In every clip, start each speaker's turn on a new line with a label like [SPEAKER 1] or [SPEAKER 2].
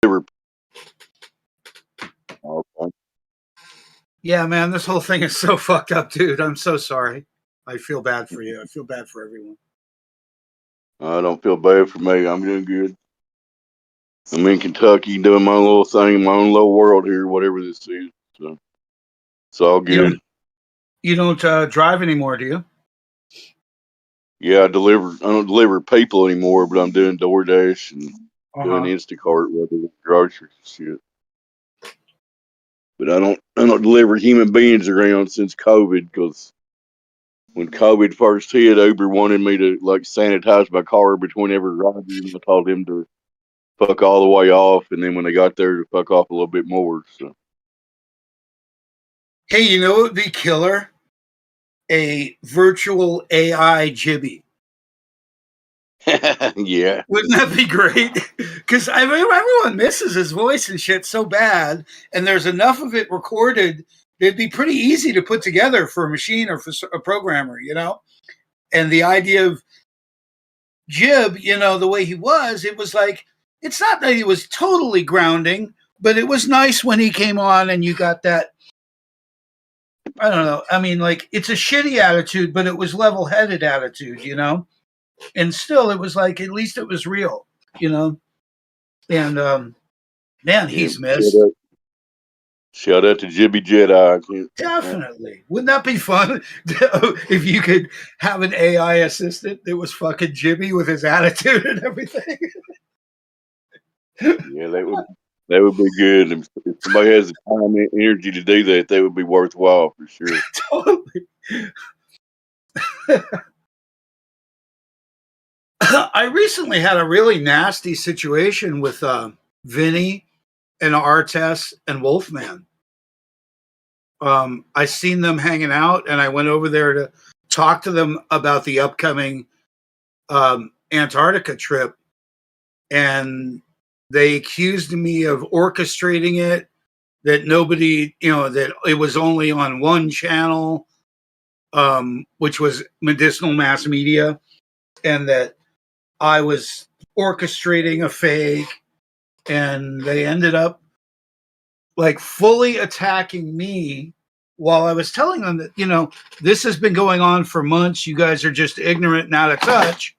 [SPEAKER 1] deliver. Okay.
[SPEAKER 2] Yeah, man, this whole thing is so fucked up, dude. I'm so sorry. I feel bad for you. I feel bad for everyone.
[SPEAKER 1] I don't feel bad for me. I'm doing good. I'm in Kentucky doing my own little thing in my own little world here, whatever this is. So it's all good.
[SPEAKER 2] You don't drive anymore, do you?
[SPEAKER 1] Yeah, I don't deliver people anymore, but I'm doing DoorDash and doing Instacart, whether groceries shit. But I don't deliver human beings around since COVID, because when COVID first hit, Uber wanted me to like sanitize my car between every ride, and I told him to fuck all the way off, and then when they got there, to fuck off a little bit more. So.
[SPEAKER 2] Hey, you know what would be killer? A virtual AI Jibby.
[SPEAKER 1] Yeah.
[SPEAKER 2] Wouldn't that be great? Because I mean, everyone misses his voice and shit so bad, and there's enough of it recorded. It'd be pretty easy to put together for a machine or for a programmer, you know? And the idea of Jib, you know, the way he was, it was like, it's not that he was totally grounding, but it was nice when he came on and you got that. I don't know. I mean, like, it's a shitty attitude, but it was level headed attitude, you know? And still, it was like, at least it was real, you know? And, man, he's missed.
[SPEAKER 1] Shout out to Jibby Jedi.
[SPEAKER 2] Definitely. Wouldn't that be fun if you could have an AI assistant that was fucking Jibby with his attitude and everything?
[SPEAKER 1] Yeah, that would be good. If somebody has the time and energy to do that, that would be worthwhile for sure.
[SPEAKER 2] Totally. I recently had a really nasty situation with Vinny and Artest and Wolfman. I seen them hanging out, and I went over there to talk to them about the upcoming Antarctica trip, and they accused me of orchestrating it, that nobody, you know, that it was only on one channel, which was Medicinal Mass Media, and that I was orchestrating a fake, and they ended up like fully attacking me while I was telling them that, you know, this has been going on for months. You guys are just ignorant and out of touch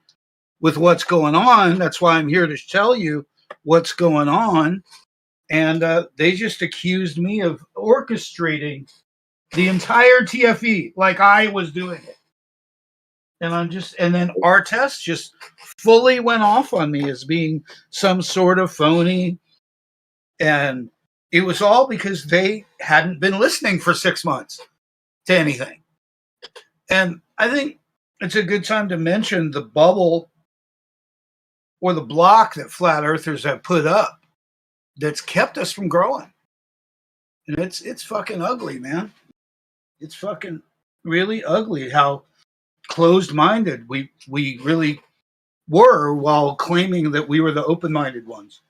[SPEAKER 2] with what's going on. That's why I'm here to tell you what's going on. And they just accused me of orchestrating the entire TFE like I was doing it. And then Artest just fully went off on me as being some sort of phony. And it was all because they hadn't been listening for 6 months to anything. And I think it's a good time to mention the bubble or the block that flat earthers have put up that's kept us from growing. And it's fucking ugly, man. It's fucking really ugly how closed-minded we really were while claiming that we were the open-minded ones.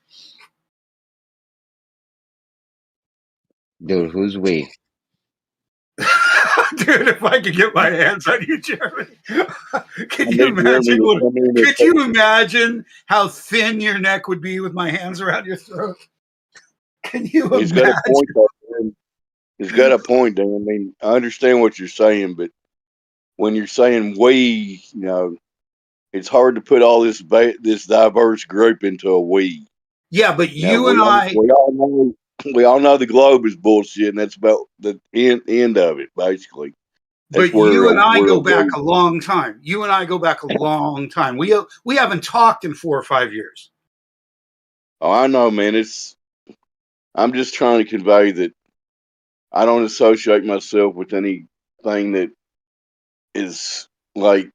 [SPEAKER 3] Dude, who's we?
[SPEAKER 2] Dude, if I could get my hands on you, Jeremy, could you imagine how thin your neck would be with my hands around your throat? Can you imagine?
[SPEAKER 1] He's got a point, Dan. I mean, I understand what you're saying, but when you're saying we, you know, it's hard to put all this diverse group into a we.
[SPEAKER 2] Yeah, but you and I,
[SPEAKER 1] we all know the globe is bullshit, and that's about the end of it, basically.
[SPEAKER 2] That's but you and I go back a long time. You and I go back a long time. We haven't talked in 4 or 5 years.
[SPEAKER 1] Oh, I know, man. I'm just trying to convey that I don't associate myself with anything that is like,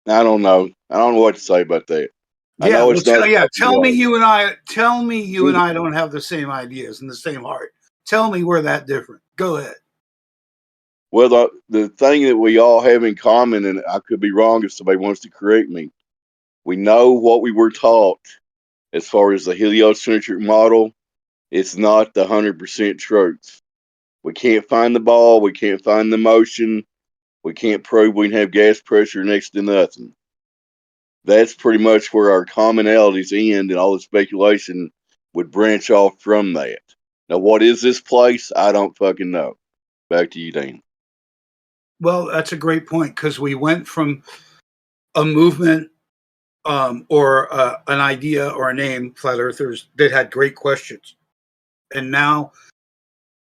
[SPEAKER 1] I don't know. I don't know what to say about that.
[SPEAKER 2] Yeah, I know it's not. Tell me you and I don't have the same ideas and the same heart. Tell me we're that different. Go ahead.
[SPEAKER 1] Well, the thing that we all have in common, and I could be wrong if somebody wants to correct me, we know what we were taught as far as the heliocentric model. It's not the 100% truth. We can't find the ball. We can't find the motion. We can't prove we can have gas pressure next to nothing. That's pretty much where our commonalities end, and all the speculation would branch off from that. Now, what is this place? I don't fucking know. Back to you, Dan.
[SPEAKER 2] Well, that's a great point because we went from a movement or an idea or a name, flat earthers, that had great questions, and now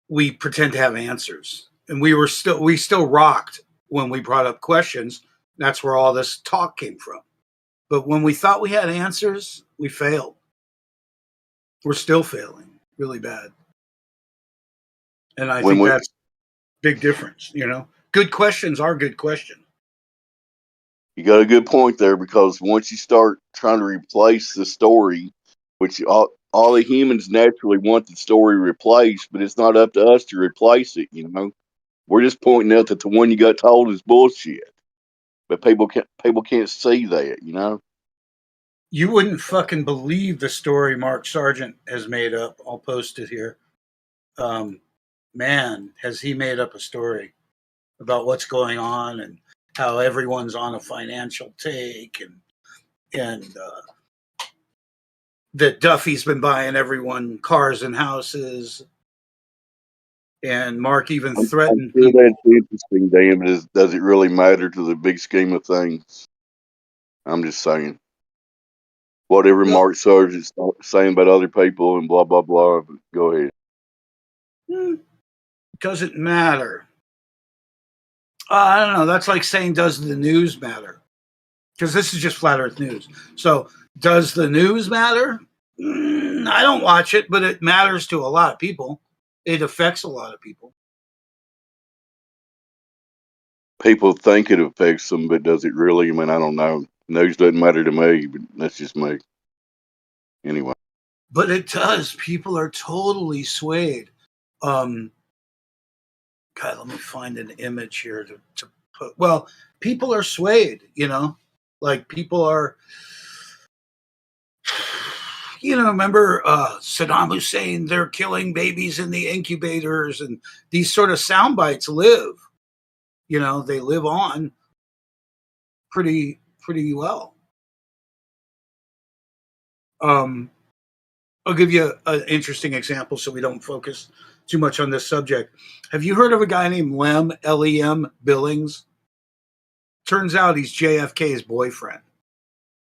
[SPEAKER 2] we pretend to have answers. And we still rocked when we brought up questions. That's where all this talk came from. But when we thought we had answers, we failed. We're still failing really bad. And I think that's big difference, you know. Good questions are good questions.
[SPEAKER 1] You got a good point there, because once you start trying to replace the story, which all the humans naturally want the story replaced, but it's not up to us to replace it, you know. We're just pointing out that the one you got told is bullshit. But people can't see that, you know.
[SPEAKER 2] You wouldn't fucking believe the story Mark Sargent has made up. I'll post it here. Man, has he made up a story about what's going on and how everyone's on a financial take and that Duffy's been buying everyone cars and houses. And Mark even
[SPEAKER 1] I'm
[SPEAKER 2] threatened
[SPEAKER 1] sure
[SPEAKER 2] people.
[SPEAKER 1] that's interesting, Dan, but does it really matter to the big scheme of things? I'm just saying. Whatever
[SPEAKER 2] Well,
[SPEAKER 1] Mark Sargent's saying about other people and blah, blah, blah, but go ahead.
[SPEAKER 2] doesn't matter. I don't know. That's like saying, does the news matter? Because this is just flat earth news. So does the news matter? I don't watch it, but it matters to a lot of people. It affects a lot of people.
[SPEAKER 1] People think it affects them, but does it really? I mean, I don't know. News doesn't matter to me, but that's just me. Anyway.
[SPEAKER 2] But it does. People are totally swayed. God, let me find an image here to put. Well, people are swayed, you know, like people are, you know, remember Saddam Hussein, they're killing babies in the incubators, and these sort of sound bites live, you know, they live on pretty well. I'll give you an interesting example so we don't focus too much on this subject. Have you heard of a guy named Lem Billings? Turns out he's JFK's boyfriend.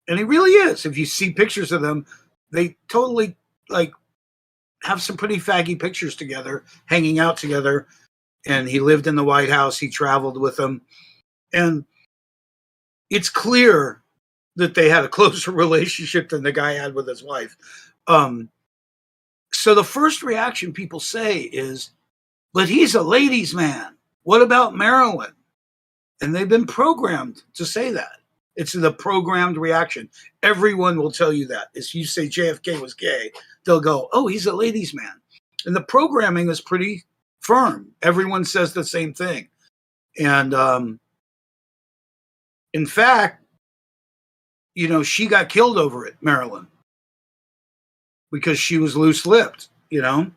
[SPEAKER 2] And he really is. If you see pictures of them, they totally like have some pretty faggy pictures together, hanging out together. And he lived in the White House. He traveled with them. And it's clear that they had a closer relationship than the guy had with his wife. So the first reaction people say is, but he's a ladies' man. What about Marilyn? And they've been programmed to say that. It's the programmed reaction. Everyone will tell you that. If you say JFK was gay, they'll go, oh, he's a ladies' man. And the programming is pretty firm. Everyone says the same thing. And in fact, you know, she got killed over it, Marilyn, because she was loose-lipped, you know.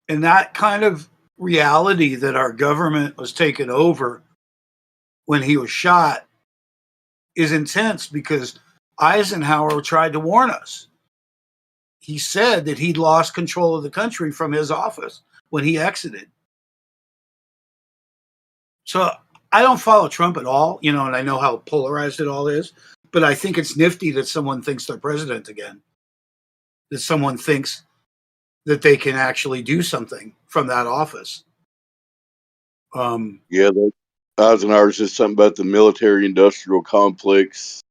[SPEAKER 2] And that kind of reality that our government was taken over when he was shot is intense, because Eisenhower tried to warn us. He said that he'd lost control of the country from his office when he exited. So I don't follow Trump at all, you know, and I know how polarized it all is, but I think it's nifty that someone thinks they're president again, that someone thinks that they can actually do something from that office.
[SPEAKER 1] Yeah, Eisenhower said something about the military-industrial complex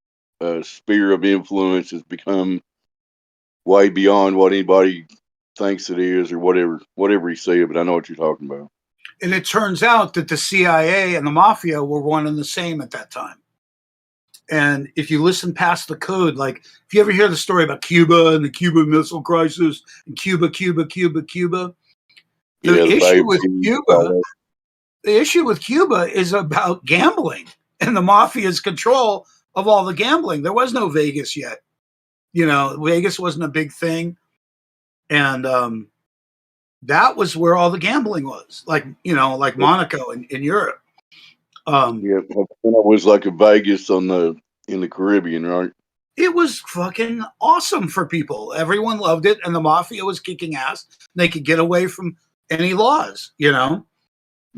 [SPEAKER 1] sphere of influence has become way beyond what anybody thinks it is, or whatever he said. But I know what you're talking about.
[SPEAKER 2] And it turns out that the CIA and the mafia were one and the same at that time. And if you listen past the code, like if you ever hear the story about Cuba and the Cuban Missile Crisis and Cuba, the issue with Cuba is about gambling and the mafia's control of all the gambling. There was no Vegas yet. You know, Vegas wasn't a big thing. And that was where all the gambling was, like, you know, like Monaco in Europe.
[SPEAKER 1] Yeah, it was like a Vegas in the Caribbean, right?
[SPEAKER 2] it was fucking awesome for people. Everyone loved it, and the mafia was kicking ass. They could get away from any laws, you know?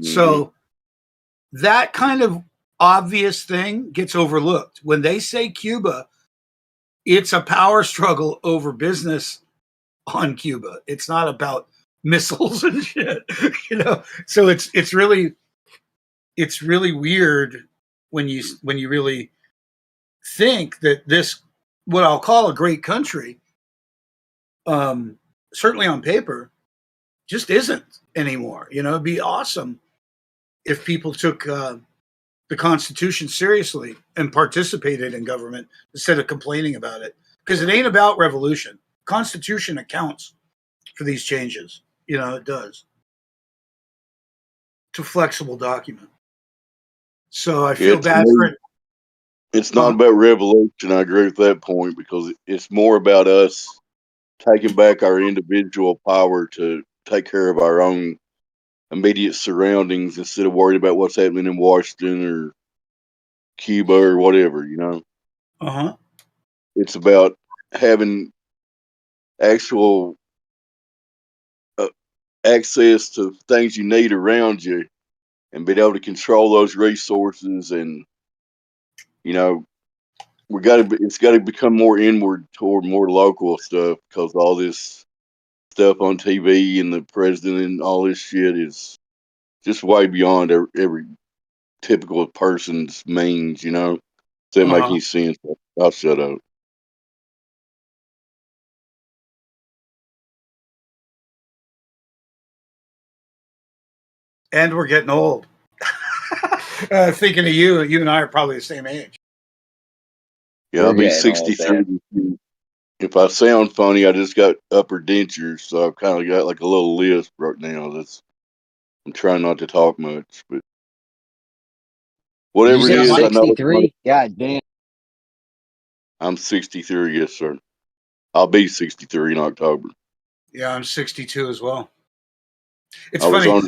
[SPEAKER 2] So that kind of obvious thing gets overlooked. When they say Cuba, it's a power struggle over business on Cuba. It's not about missiles and shit, you know? So it's really weird when you really think that this, what I'll call a great country, certainly on paper, just isn't anymore. You know, it'd be awesome if people took the Constitution seriously and participated in government instead of complaining about it. Because it ain't about revolution. Constitution accounts for these changes. You know, it does. It's a flexible document. So I feel
[SPEAKER 1] It's
[SPEAKER 2] bad for it.
[SPEAKER 1] it's not about revolution. I agree with that point because it's more about us taking back our individual power to take care of our own immediate surroundings instead of worried about what's happening in Washington or Cuba or whatever, you know.
[SPEAKER 2] Uh-huh.
[SPEAKER 1] It's about having actual uh, access to things you need around you and being able to control those resources. And you know, it's got to become more inward toward more local stuff because all this stuff on TV and the president and all this shit is just way beyond every typical person's means, you know. Does that make
[SPEAKER 2] Uh-huh.
[SPEAKER 1] any sense? I'll shut up.
[SPEAKER 2] And we're getting old. Thinking of you, you and I are probably the same age.
[SPEAKER 1] Yeah, I'll
[SPEAKER 3] We're
[SPEAKER 1] be
[SPEAKER 3] getting old,
[SPEAKER 1] 63.
[SPEAKER 3] Dan.
[SPEAKER 1] If I sound funny, I just got upper dentures, so I've kind of got like a little lisp right now. I'm trying not to talk much, but
[SPEAKER 3] Did you
[SPEAKER 1] whatever it
[SPEAKER 3] say
[SPEAKER 2] Yeah,
[SPEAKER 1] is, I know it's funny.
[SPEAKER 3] 63? God damn.
[SPEAKER 1] I'm 63, yes, sir. I'll be 63 in October.
[SPEAKER 2] yeah, I'm 62 as well. It's
[SPEAKER 1] I was
[SPEAKER 2] funny.
[SPEAKER 1] on a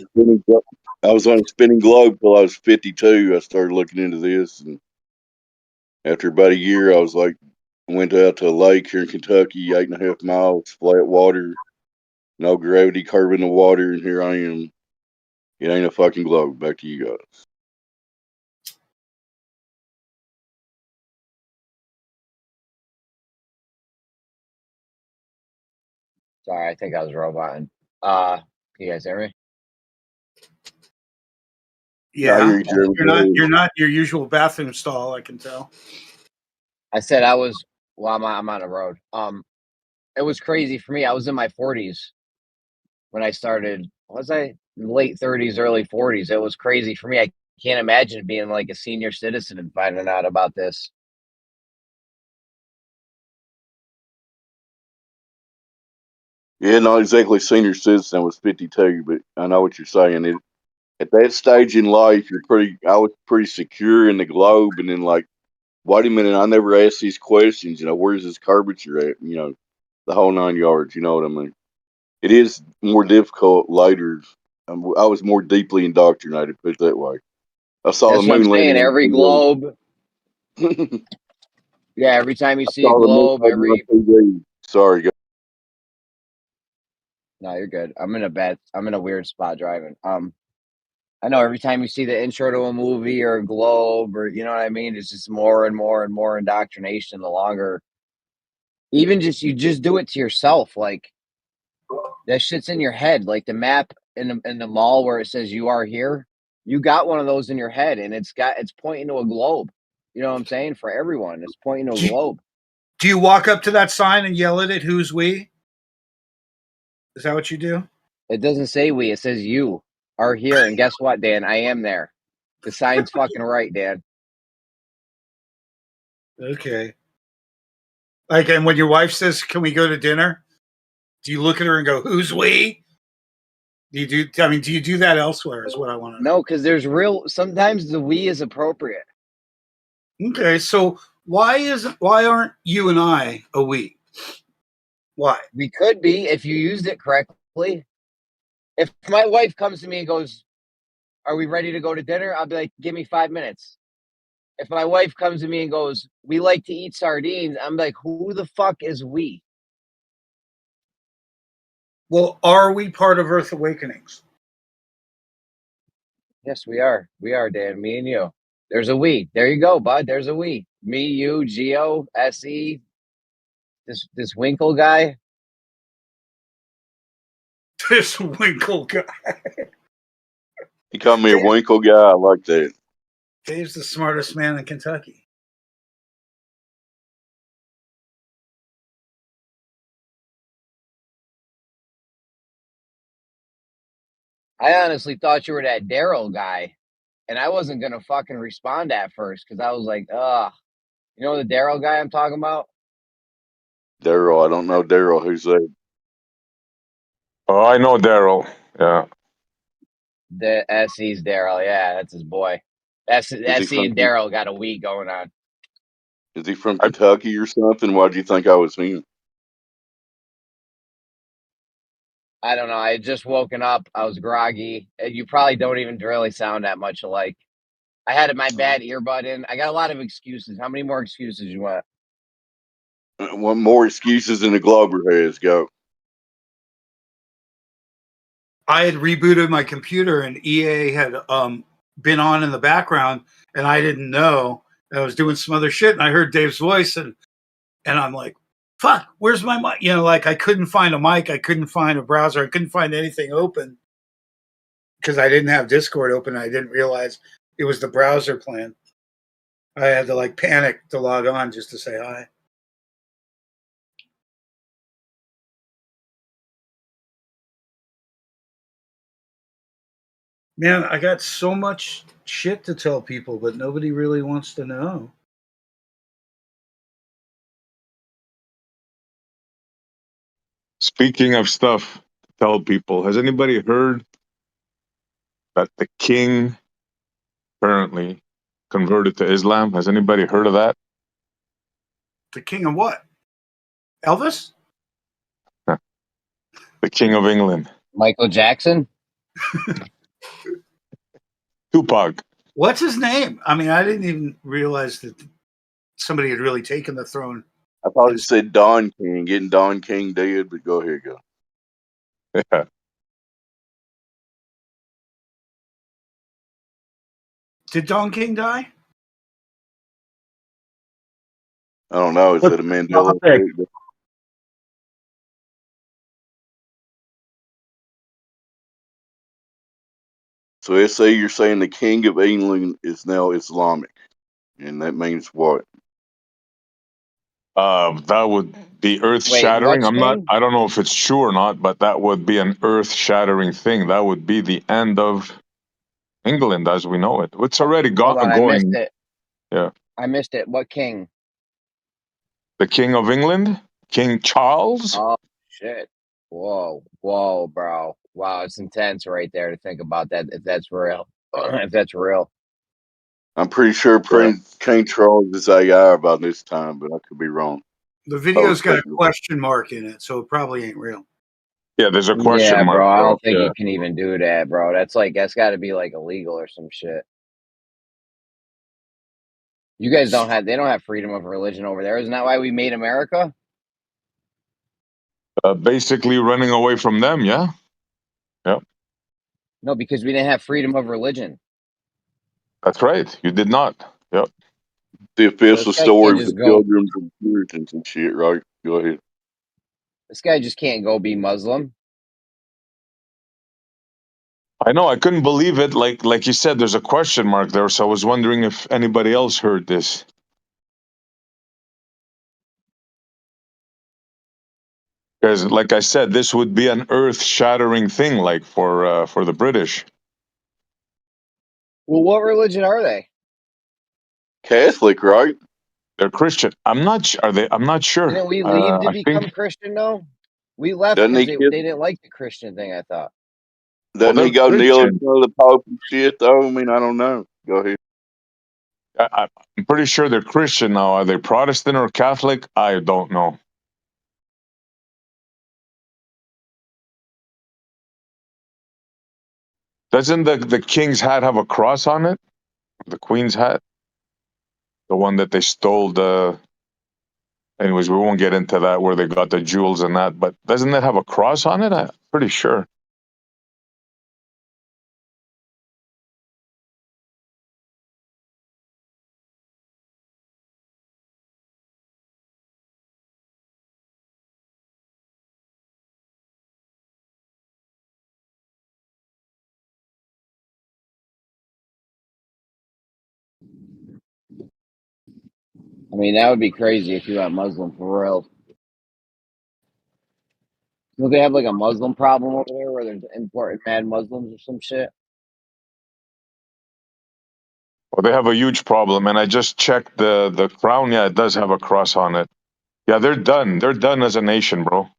[SPEAKER 1] spinning globe till I was 52. I started looking into this, and after about a year, I was like, went out to a lake here in Kentucky, 8.5 miles, flat water, no gravity curve in the water, and here I am. It ain't a fucking globe. Back to you guys.
[SPEAKER 3] Sorry, I think I was roboting. You guys hear me?
[SPEAKER 1] I
[SPEAKER 2] Yeah,
[SPEAKER 1] hear you, Jeremy.
[SPEAKER 2] you're not your usual bathroom stall. I can tell.
[SPEAKER 3] I said I was. Well, I'm on the road. It was crazy for me. I was in my 40s when I started. Was I late 30s, early 40s? It was crazy for me. I can't imagine being like a senior citizen and finding out about this.
[SPEAKER 1] Yeah, not exactly senior citizen. I was 52, but I know what you're saying. At that stage in life, I was pretty secure in the globe, and then like, wait a minute, I never asked these questions. You know, where's this curvature at? You know, the whole 9 yards. You know what I mean? It is more difficult later. I was more deeply indoctrinated, put it that way. I saw the
[SPEAKER 3] That's what I'm
[SPEAKER 1] moon
[SPEAKER 3] saying.
[SPEAKER 1] landing on
[SPEAKER 3] Every globe.
[SPEAKER 1] TV.
[SPEAKER 3] Yeah, every time you
[SPEAKER 1] I
[SPEAKER 3] see a
[SPEAKER 1] saw the moon
[SPEAKER 3] globe,
[SPEAKER 1] landing on
[SPEAKER 3] every.
[SPEAKER 1] TV. Sorry, guys.
[SPEAKER 3] No, you're good. I'm in a weird spot driving. I know every time you see the intro to a movie or a globe or you know what I mean, it's just more and more and more indoctrination the longer even just you just do it to yourself. Like that shit's in your head. Like the map in the mall where it says you are here, you got one of those in your head and it's pointing to a globe. You know what I'm saying? For everyone, it's pointing to a
[SPEAKER 2] Do you,
[SPEAKER 3] globe.
[SPEAKER 2] do you walk up to that sign and yell at it? Who's we? Is that what you do?
[SPEAKER 3] It doesn't say we, it says you are here. And guess what, Dan? I am there. The sign's fucking right, Dan.
[SPEAKER 2] Okay. Like, and when your wife says, "Can we go to dinner?" Do you look at her and go, "Who's we?" Do you do? I mean, do you do that elsewhere? Is what I want to know.
[SPEAKER 3] No, because there's real sometimes the we is appropriate.
[SPEAKER 2] Okay, so why aren't you and I a we? Why?
[SPEAKER 3] We could be if you used it correctly. If my wife comes to me and goes, "Are we ready to go to dinner?" I'll be like, "Give me 5 minutes." If my wife comes to me and goes, "We like to eat sardines," I'm like, "Who the fuck is we?"
[SPEAKER 2] Well, are we part of Earth Awakenings?
[SPEAKER 3] Yes, we are. We are, Dan. Me and you. There's a we. There you go, bud. There's a we. Me, you, Geo, Se, this Winkle guy.
[SPEAKER 2] This Winkle guy.
[SPEAKER 1] He called me a Winkle guy. I like that.
[SPEAKER 2] Dave's the smartest man in Kentucky.
[SPEAKER 3] I honestly thought you were that Daryl guy, and I wasn't gonna fucking respond at first because I was like, "Ugh." You know the Daryl guy I'm talking about?
[SPEAKER 1] Daryl, I don't know Daryl. Who's that?
[SPEAKER 4] Oh, I know Daryl. Yeah.
[SPEAKER 3] The SE's Daryl. Yeah, that's his boy.
[SPEAKER 1] Is he
[SPEAKER 3] SE
[SPEAKER 1] from
[SPEAKER 3] and Daryl got a we going on.
[SPEAKER 1] Is he from
[SPEAKER 4] I,
[SPEAKER 1] Kentucky or something? Why do you think I was him?
[SPEAKER 3] I don't know. I had just woken up. I was groggy. You probably don't even really sound that much alike. I had my bad earbud in. I got a lot of excuses. How many more excuses you want?
[SPEAKER 1] One more excuses than the Glober has. Go.
[SPEAKER 2] I had rebooted my computer and EA had been on in the background and I didn't know. I was doing some other shit and I heard Dave's voice and I'm like, fuck, where's my mic? You know, like I couldn't find a mic, I couldn't find a browser, I couldn't find anything open because I didn't have Discord open. I didn't realize it was the browser plan. I had to like panic to log on just to say hi. Man, I got so much shit to tell people, but nobody really wants to know.
[SPEAKER 4] speaking of stuff to tell people, has anybody heard that the king apparently converted to Islam? Has anybody heard of that?
[SPEAKER 2] The king of what? Elvis?
[SPEAKER 4] The king of England,
[SPEAKER 3] Michael Jackson?
[SPEAKER 4] Tupac.
[SPEAKER 2] What's his name? I mean, I didn't even realize that somebody had really taken the throne.
[SPEAKER 1] I thought it said Don King, getting Don King dead, but go ahead, go.
[SPEAKER 4] Yeah.
[SPEAKER 2] Did Don King die?
[SPEAKER 1] I don't know. Is that a Mandela effect? So let's say you're saying the King of England is now Islamic, and that means what?
[SPEAKER 4] That would be earth
[SPEAKER 3] Wait,
[SPEAKER 4] shattering.
[SPEAKER 3] what's king?
[SPEAKER 4] I don't know if it's true or not, but that would be an earth shattering thing. That would be the end of England as we know it. It's already
[SPEAKER 3] Hold on, I missed
[SPEAKER 4] going.
[SPEAKER 3] it.
[SPEAKER 4] Yeah.
[SPEAKER 3] I missed it. What king?
[SPEAKER 4] The king of England, King Charles.
[SPEAKER 3] Oh shit. Whoa, bro. Wow, it's intense right there to think about that if that's real. If that's real.
[SPEAKER 1] I'm pretty sure
[SPEAKER 4] Yeah.
[SPEAKER 1] Prince King Charles is AI about this time, but I could be wrong.
[SPEAKER 2] The video's got a question mark in it, so it probably ain't real.
[SPEAKER 4] Yeah, there's a question
[SPEAKER 3] Yeah,
[SPEAKER 4] mark,
[SPEAKER 3] bro. I
[SPEAKER 4] bro.
[SPEAKER 3] don't think
[SPEAKER 4] Yeah.
[SPEAKER 3] you can even do that, bro. That's gotta be like illegal or some shit. You guys they don't have freedom of religion over there. Isn't that why we made America?
[SPEAKER 4] Basically running away from them, yeah? Yep.
[SPEAKER 3] No, because we didn't have freedom of religion.
[SPEAKER 4] That's right. You did not. Yep.
[SPEAKER 1] The
[SPEAKER 3] So
[SPEAKER 1] official
[SPEAKER 3] this guy can't
[SPEAKER 1] story of the
[SPEAKER 3] just go
[SPEAKER 1] pilgrims and Puritans and shit, right? Go ahead.
[SPEAKER 3] this guy just can't go be Muslim.
[SPEAKER 4] I know. I couldn't believe it. Like you said, there's a question mark there, so I was wondering if anybody else heard this. Because, like I said, this would be an earth-shattering thing, like for the British.
[SPEAKER 3] Well, what religion are they?
[SPEAKER 1] Catholic, right?
[SPEAKER 4] They're Christian. I'm not. Are they? I'm not sure.
[SPEAKER 3] Didn't we leave to
[SPEAKER 4] I think.
[SPEAKER 3] become Christian though? We left
[SPEAKER 1] Doesn't
[SPEAKER 3] because
[SPEAKER 1] he kiss,
[SPEAKER 3] they didn't like the Christian thing, I thought.
[SPEAKER 4] Well,
[SPEAKER 1] doesn't he
[SPEAKER 4] they're
[SPEAKER 1] go kneel in
[SPEAKER 4] Christian.
[SPEAKER 1] front of the Pope and shit though? I mean, I don't know. Go ahead.
[SPEAKER 4] I'm pretty sure they're Christian now. Are they Protestant or Catholic? I don't know. Doesn't the king's hat have a cross on it? The queen's hat? the one that they stole the. Anyways, we won't get into that where they got the jewels and that. But doesn't it have a cross on it? I'm pretty sure.
[SPEAKER 3] I mean, that would be crazy if you went Muslim for real. Do they have like a Muslim problem over there where there's importing mad Muslims or some shit?
[SPEAKER 4] Well, they have a huge problem, and I just checked the crown. Yeah, it does have a cross on it. Yeah, they're done. They're done as a nation, bro.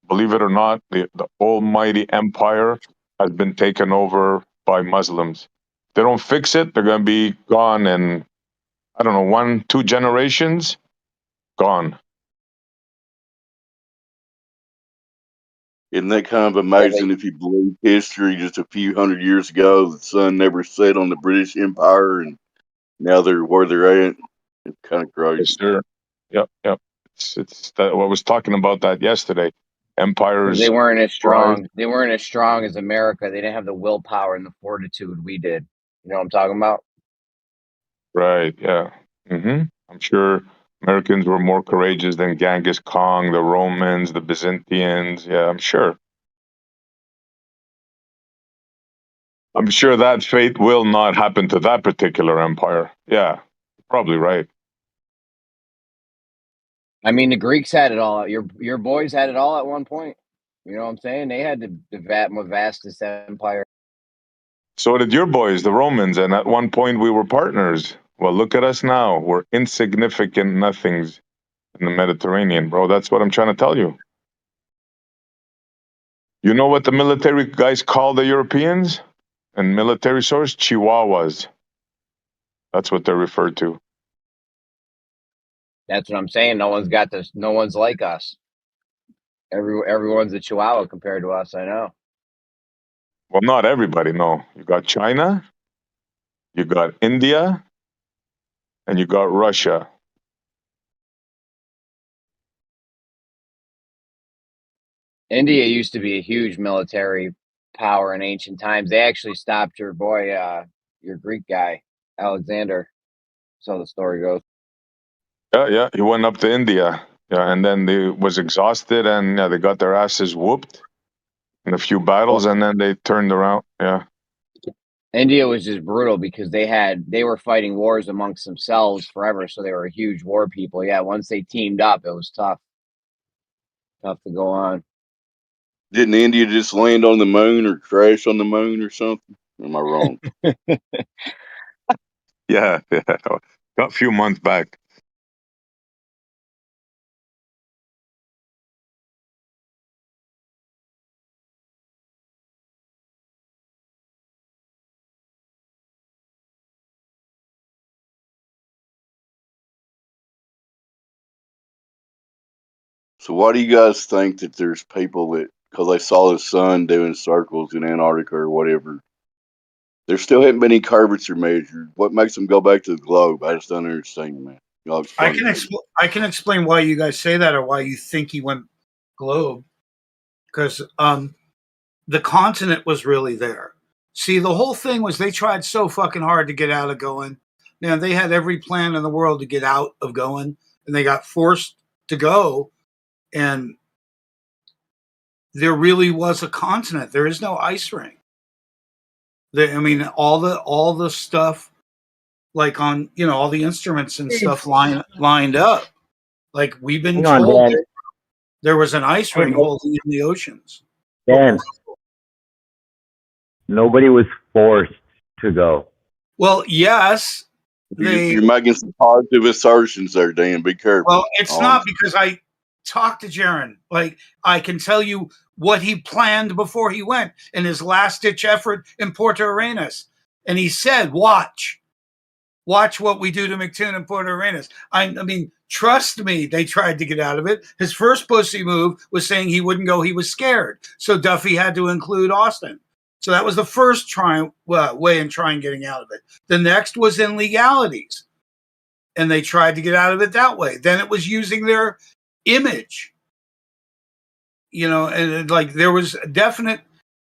[SPEAKER 4] Believe it or not, the almighty empire has been taken over by Muslims. If they don't fix it, they're gonna be gone in, I don't know, 1, 2 generations, gone.
[SPEAKER 1] Isn't that kind of
[SPEAKER 3] Yeah,
[SPEAKER 1] amazing if you believe history? Just a few hundred years ago, the sun never set on the British Empire, and now they're where they're at. It's kind of
[SPEAKER 4] Yes,
[SPEAKER 1] crazy.
[SPEAKER 4] sir. Yep, yep. It's that. I was talking about that yesterday.
[SPEAKER 3] because they
[SPEAKER 4] Empires
[SPEAKER 3] weren't as
[SPEAKER 4] rise.
[SPEAKER 3] strong. They weren't as strong as America. They didn't have the willpower and the fortitude we did. You know what I'm talking about?
[SPEAKER 4] Right. Yeah. I'm sure Americans were more courageous than Genghis Khan, the Romans, the Byzantines. Yeah, I'm sure. I'm sure that fate will not happen to that particular empire. Yeah, probably right.
[SPEAKER 3] I mean, the Greeks had it all. Your boys had it all at one point. You know what I'm saying? They had the vastest empire.
[SPEAKER 4] So did your boys, the Romans, and at one point we were partners. Well, look at us now. We're insignificant nothings in the Mediterranean, bro. That's what I'm trying to tell you. You know what the military guys call the Europeans? And military source, Chihuahuas. That's what they're referred to.
[SPEAKER 3] That's what I'm saying. No one's got this. No one's like us. Everyone's a Chihuahua compared to us. I know.
[SPEAKER 4] Well, not everybody, no. You got China, you got India, and you got Russia.
[SPEAKER 3] India used to be a huge military power in ancient times. They actually stopped your boy, your Greek guy, Alexander. So the story goes.
[SPEAKER 4] Yeah, yeah. He went up to India. Yeah, and then they was exhausted and yeah, they got their asses whooped in a few battles and then they turned around. Yeah.
[SPEAKER 3] India was just brutal because they were fighting wars amongst themselves forever, so they were a huge war people. Yeah, once they teamed up, it was tough to go on.
[SPEAKER 1] Didn't India just land on the moon or crash on the moon or something? Am I wrong?
[SPEAKER 4] Yeah, yeah. A few months back.
[SPEAKER 1] So why do you guys think that there's people that, because they saw the sun doing circles in Antarctica or whatever, there still haven't been any curvature measured? What makes them go back to the globe? I just don't understand, man. Y'all explain it to me.
[SPEAKER 2] I can explain why you guys say that or why you think he went globe because the continent was really there. See, the whole thing was they tried so fucking hard to get out of going. Man, they had every plan in the world to get out of going, and they got forced to go. And there really was a continent. There is no ice ring. I mean, all the stuff like on all the instruments and stuff lined up. Like we've been
[SPEAKER 5] Hang on,
[SPEAKER 2] told
[SPEAKER 5] Dan.
[SPEAKER 2] there was an ice ring
[SPEAKER 5] Hang on.
[SPEAKER 2] holding in the oceans.
[SPEAKER 5] Dan, nobody was forced to go.
[SPEAKER 2] Well, yes,
[SPEAKER 1] You're making some positive assertions there, Dan. Be careful.
[SPEAKER 2] Well, it's not because I talked to Jaron. Like I can tell you what he planned before he went in his last ditch effort in Puerto Arenas. And he said, watch what we do to McToon and Puerto Arenas. I mean, trust me, they tried to get out of it. His first pussy move was saying he wouldn't go. He was scared. So Duffy had to include Austin. So that was the first way in trying getting out of it. The next was in legalities. and they tried to get out of it that way. Then it was using their image, and like there was definite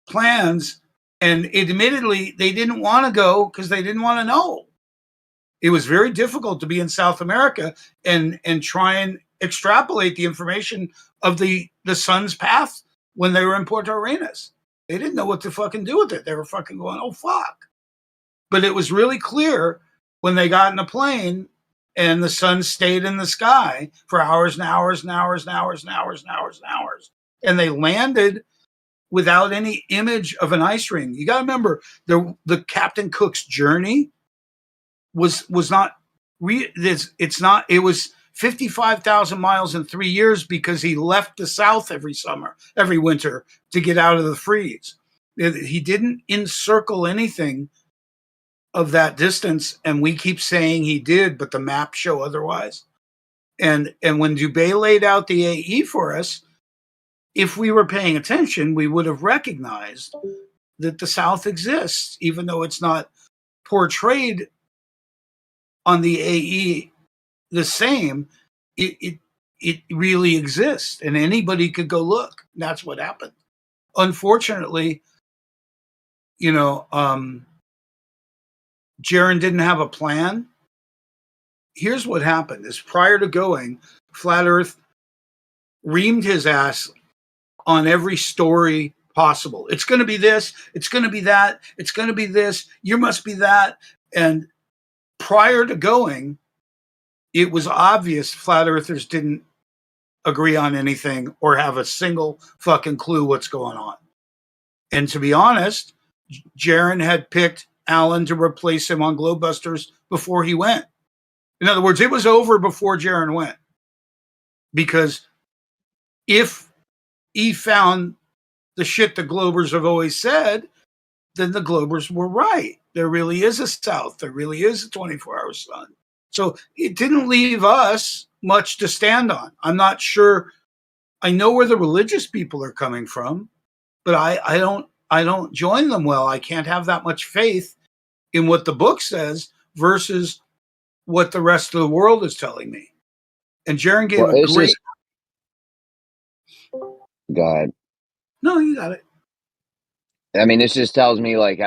[SPEAKER 2] plans, and admittedly they didn't want to go because they didn't want to know. It was very difficult to be in South America and try and extrapolate the information of the sun's path when they were in Puerto Arenas. They didn't know what to fucking do with it. They were fucking going, oh fuck. But it was really clear when they got in a plane and the sun stayed in the sky for hours and hours and hours and hours and hours and hours and hours. And they landed without any image of an ice ring. You got to remember, the Captain Cook's journey was not it was 55,000 miles in 3 years because he left the South every winter to get out of the freeze. He didn't encircle anything of that distance, and we keep saying he did, but the maps show otherwise. And when Dubé laid out the AE for us, if we were paying attention, we would have recognized that the South exists, even though it's not portrayed on the AE the same. It really exists, and anybody could go look. That's what happened. Unfortunately, Jaron didn't have a plan. Here's what happened: is prior to going, Flat Earth reamed his ass on every story possible. It's going to be this. It's going to be that. It's going to be this. You must be that. And prior to going, it was obvious Flat Earthers didn't agree on anything or have a single fucking clue what's going on. And to be honest, Jaron had picked Alan to replace him on Globebusters before he went. In other words, it was over before Jaron went. Because if he found the shit the Globers have always said, then the Globers were right. There really is a South. There really is a 24-hour sun. So it didn't leave us much to stand on. I'm not sure. I know where the religious people are coming from, but I don't join them well. I can't have that much faith in what the book says versus what the rest of the world is telling me. And Jaron gave a great.
[SPEAKER 3] Go ahead.
[SPEAKER 2] No, you got it.
[SPEAKER 3] I mean, this just tells me like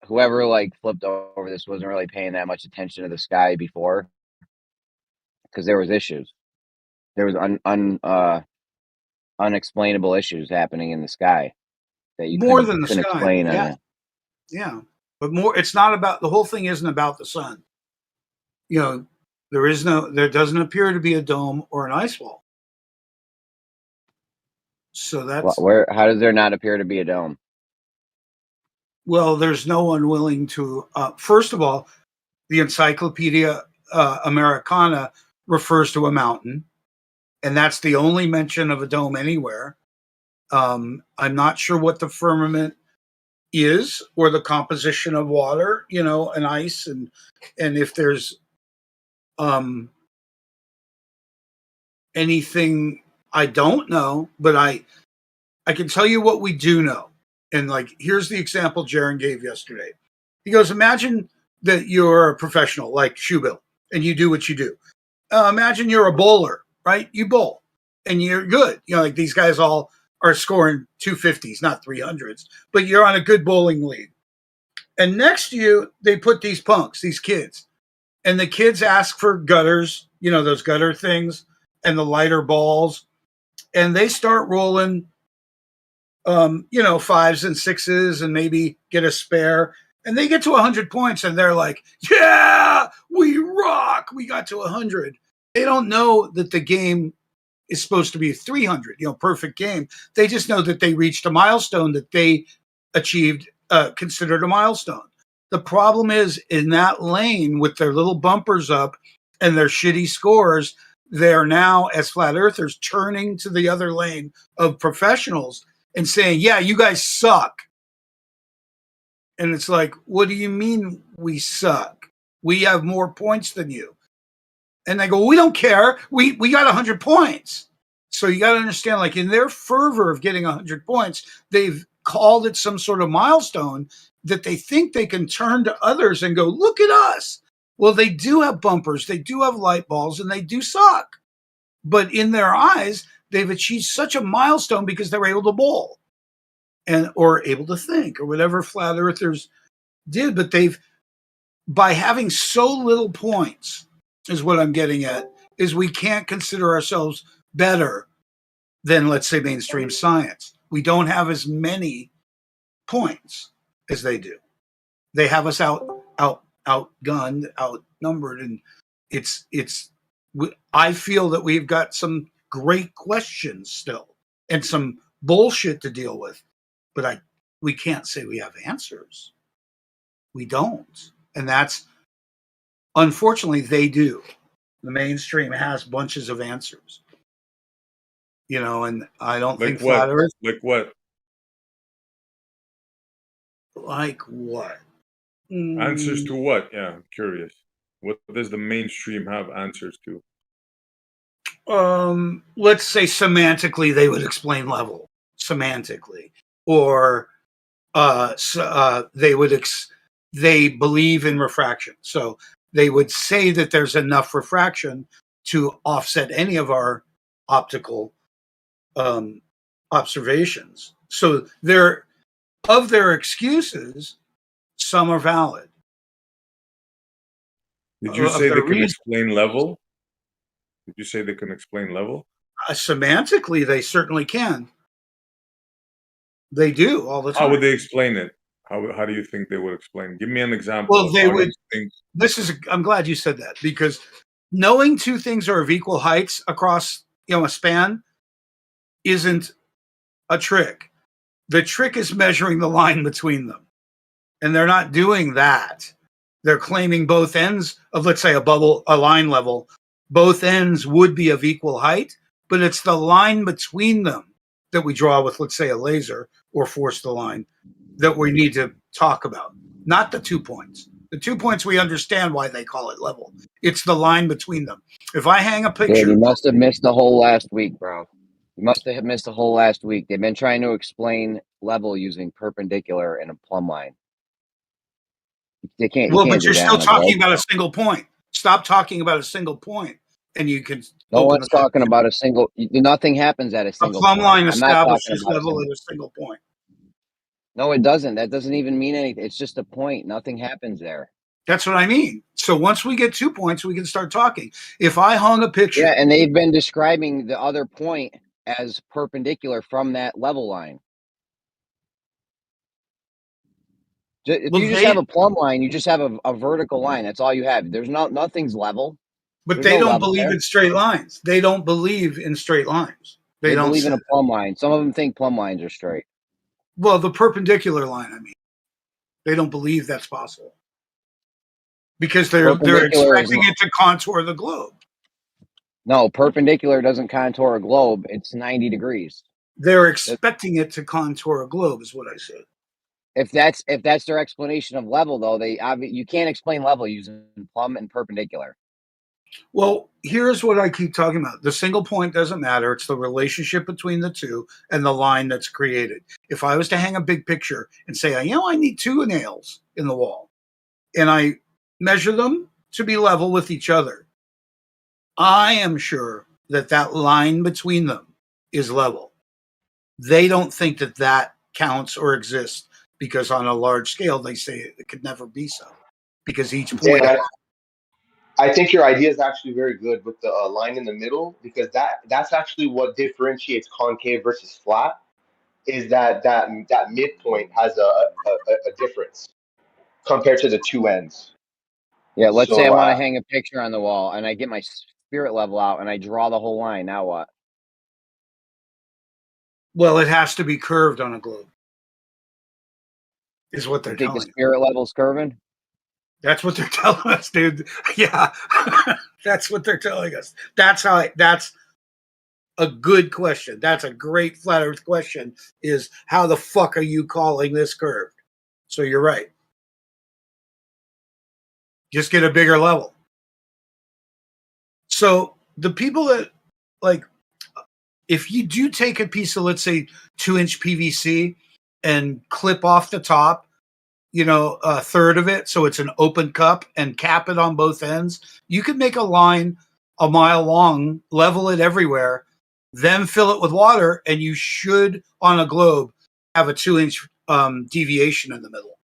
[SPEAKER 3] whoever like flipped over this wasn't really paying that much attention to the sky before, because there was issues. There was unexplainable issues happening in the sky that you
[SPEAKER 2] more than the
[SPEAKER 3] couldn't
[SPEAKER 2] sky.
[SPEAKER 3] explain.
[SPEAKER 2] Yeah, but more. It's not about the whole thing. Isn't about the sun. There doesn't appear to be a dome or an ice wall. So that's
[SPEAKER 3] how does there not appear to be a dome?
[SPEAKER 2] Well, there's no one willing to. First of all, the Encyclopedia Americana refers to a mountain, and that's the only mention of a dome anywhere. I'm not sure what the firmament is or the composition of water, and ice, and if there's anything I don't know, but I can tell you what we do know. And like, here's the example Jaron gave yesterday. He goes, imagine that you're a professional like Shoebill and you do what you do. Imagine you're a bowler, right? You bowl and you're good. Like these guys all are scoring 250s, not 300s, but you're on a good bowling league. And next to you, they put these punks, these kids, and the kids ask for gutters, those gutter things and the lighter balls. And they start rolling, 5s and 6s and maybe get a spare. And they get to 100 points and they're like, yeah, we rock. We got to 100. They don't know that the game is supposed to be 300, perfect game. They just know that they reached a milestone that they achieved, considered a milestone. The problem is in that lane with their little bumpers up and their shitty scores, they're now, as flat earthers, turning to the other lane of professionals and saying, yeah, you guys suck. And it's like, what do you mean we suck? We have more points than you. And they go, we don't care. We got 100 points. So you got to understand, like in their fervor of getting 100 points, they've called it some sort of milestone that they think they can turn to others and go, look at us. Well, they do have bumpers, they do have light balls, and they do suck. But in their eyes, they've achieved such a milestone because they were able to bowl and or able to think or whatever flat earthers did. But they've, by having so little points, is what I'm getting at, is we can't consider ourselves better than, let's say, mainstream science. We don't have as many points as they do. They have us outgunned, outnumbered, and I feel that we've got some great questions still and some bullshit to deal with, but we can't say we have answers. We don't, and that's, unfortunately, they do. The mainstream has bunches of answers, and I don't
[SPEAKER 6] Like
[SPEAKER 2] think
[SPEAKER 6] what?
[SPEAKER 2] flat Earth.
[SPEAKER 6] Like what?
[SPEAKER 2] Like what?
[SPEAKER 6] Answers to what? Yeah, I'm curious. What does the mainstream have answers to?
[SPEAKER 2] Let's say semantically they would explain level semantically, or they believe in refraction, so they would say that there's enough refraction to offset any of our optical observations. So of their excuses, some are valid.
[SPEAKER 6] Did you
[SPEAKER 2] Of
[SPEAKER 6] say
[SPEAKER 2] their
[SPEAKER 6] they can
[SPEAKER 2] reason,
[SPEAKER 6] explain level? Did you say they can explain level?
[SPEAKER 2] semantically, they certainly can. They do all the time.
[SPEAKER 6] How would they explain it? How do you think they would explain? Give me an example.
[SPEAKER 2] Well,
[SPEAKER 6] of
[SPEAKER 2] they
[SPEAKER 6] how
[SPEAKER 2] would.
[SPEAKER 6] you think.
[SPEAKER 2] I'm glad you said that, because knowing two things are of equal heights across a span isn't a trick. The trick is measuring the line between them, and they're not doing that. They're claiming both ends of, let's say, a line level. Both ends would be of equal height, but it's the line between them that we draw with, let's say, a laser or force the line that we need to talk about, not the 2 points. The 2 points, we understand why they call it level. It's the line between them. If I hang a picture,
[SPEAKER 3] Dude, you must have missed the whole last week, bro. You must have missed the whole last week. They've been trying to explain level using perpendicular and a plumb line. They can't. You
[SPEAKER 2] well,
[SPEAKER 3] can't
[SPEAKER 2] but
[SPEAKER 3] do
[SPEAKER 2] you're
[SPEAKER 3] that
[SPEAKER 2] still
[SPEAKER 3] on a
[SPEAKER 2] talking
[SPEAKER 3] globe.
[SPEAKER 2] about a single point. Stop talking about a single point, and you can
[SPEAKER 3] No
[SPEAKER 2] open
[SPEAKER 3] one's talking about a single. Nothing happens at a
[SPEAKER 2] a
[SPEAKER 3] single
[SPEAKER 2] plumb
[SPEAKER 3] point.
[SPEAKER 2] line
[SPEAKER 3] I'm not talking
[SPEAKER 2] establishes
[SPEAKER 3] about a
[SPEAKER 2] level
[SPEAKER 3] single.
[SPEAKER 2] at a single point.
[SPEAKER 3] No, it doesn't. That doesn't even mean anything. It's just a point. Nothing happens there.
[SPEAKER 2] That's what I mean. So once we get 2 points, we can start talking. If I hung a picture,
[SPEAKER 3] Yeah, and they've been describing the other point as perpendicular from that level line. If you just have a plumb line, you just have a vertical line. That's all you have. There's nothing's level.
[SPEAKER 2] but
[SPEAKER 3] There's
[SPEAKER 2] they
[SPEAKER 3] no
[SPEAKER 2] don't
[SPEAKER 3] level
[SPEAKER 2] believe
[SPEAKER 3] there.
[SPEAKER 2] in straight lines. They don't believe in straight lines. They don't
[SPEAKER 3] believe
[SPEAKER 2] say
[SPEAKER 3] in a
[SPEAKER 2] that.
[SPEAKER 3] plumb line. Some of them think plumb lines are straight.
[SPEAKER 2] Well, the perpendicular line, I mean, they don't believe that's possible because they're
[SPEAKER 3] Perpendicular is
[SPEAKER 2] expecting it to contour the globe.
[SPEAKER 3] No, perpendicular doesn't contour a globe. It's 90 degrees.
[SPEAKER 2] They're expecting it to contour a globe, is what I said.
[SPEAKER 3] If that's their explanation of level, though, you can't explain level using plumb and perpendicular.
[SPEAKER 2] Well, here's what I keep talking about. The single point doesn't matter. It's the relationship between the two and the line that's created. If I was to hang a big picture and say, I need 2 nails in the wall, and I measure them to be level with each other, I am sure that line between them is level. They don't think that counts or exists because on a large scale, they say it could never be so because each point.
[SPEAKER 7] Dan, I think your idea is actually very good with the line in the middle, because that's actually what differentiates concave versus flat. Is that midpoint has a difference compared to the two ends.
[SPEAKER 3] Yeah, let's say I
[SPEAKER 7] So
[SPEAKER 3] want to hang a picture on the wall and I get my spirit level out and I draw the whole line. Now what?
[SPEAKER 2] Well, it has to be curved on a globe, is what they're
[SPEAKER 3] You think the
[SPEAKER 2] telling you.
[SPEAKER 3] spirit level's curving?
[SPEAKER 2] That's what they're telling us, dude. Yeah, that's what they're telling us. That's a good question. That's a great flat earth question, is how the fuck are you calling this curved? So you're right. Just get a bigger level. So the people that, like, if you do take a piece of, let's say, 2-inch PVC and clip off the top a third of it, so it's an open cup, and cap it on both ends, you could make a line a mile long, level it everywhere, then fill it with water, and you should, on a globe, have a 2-inch deviation in the middle.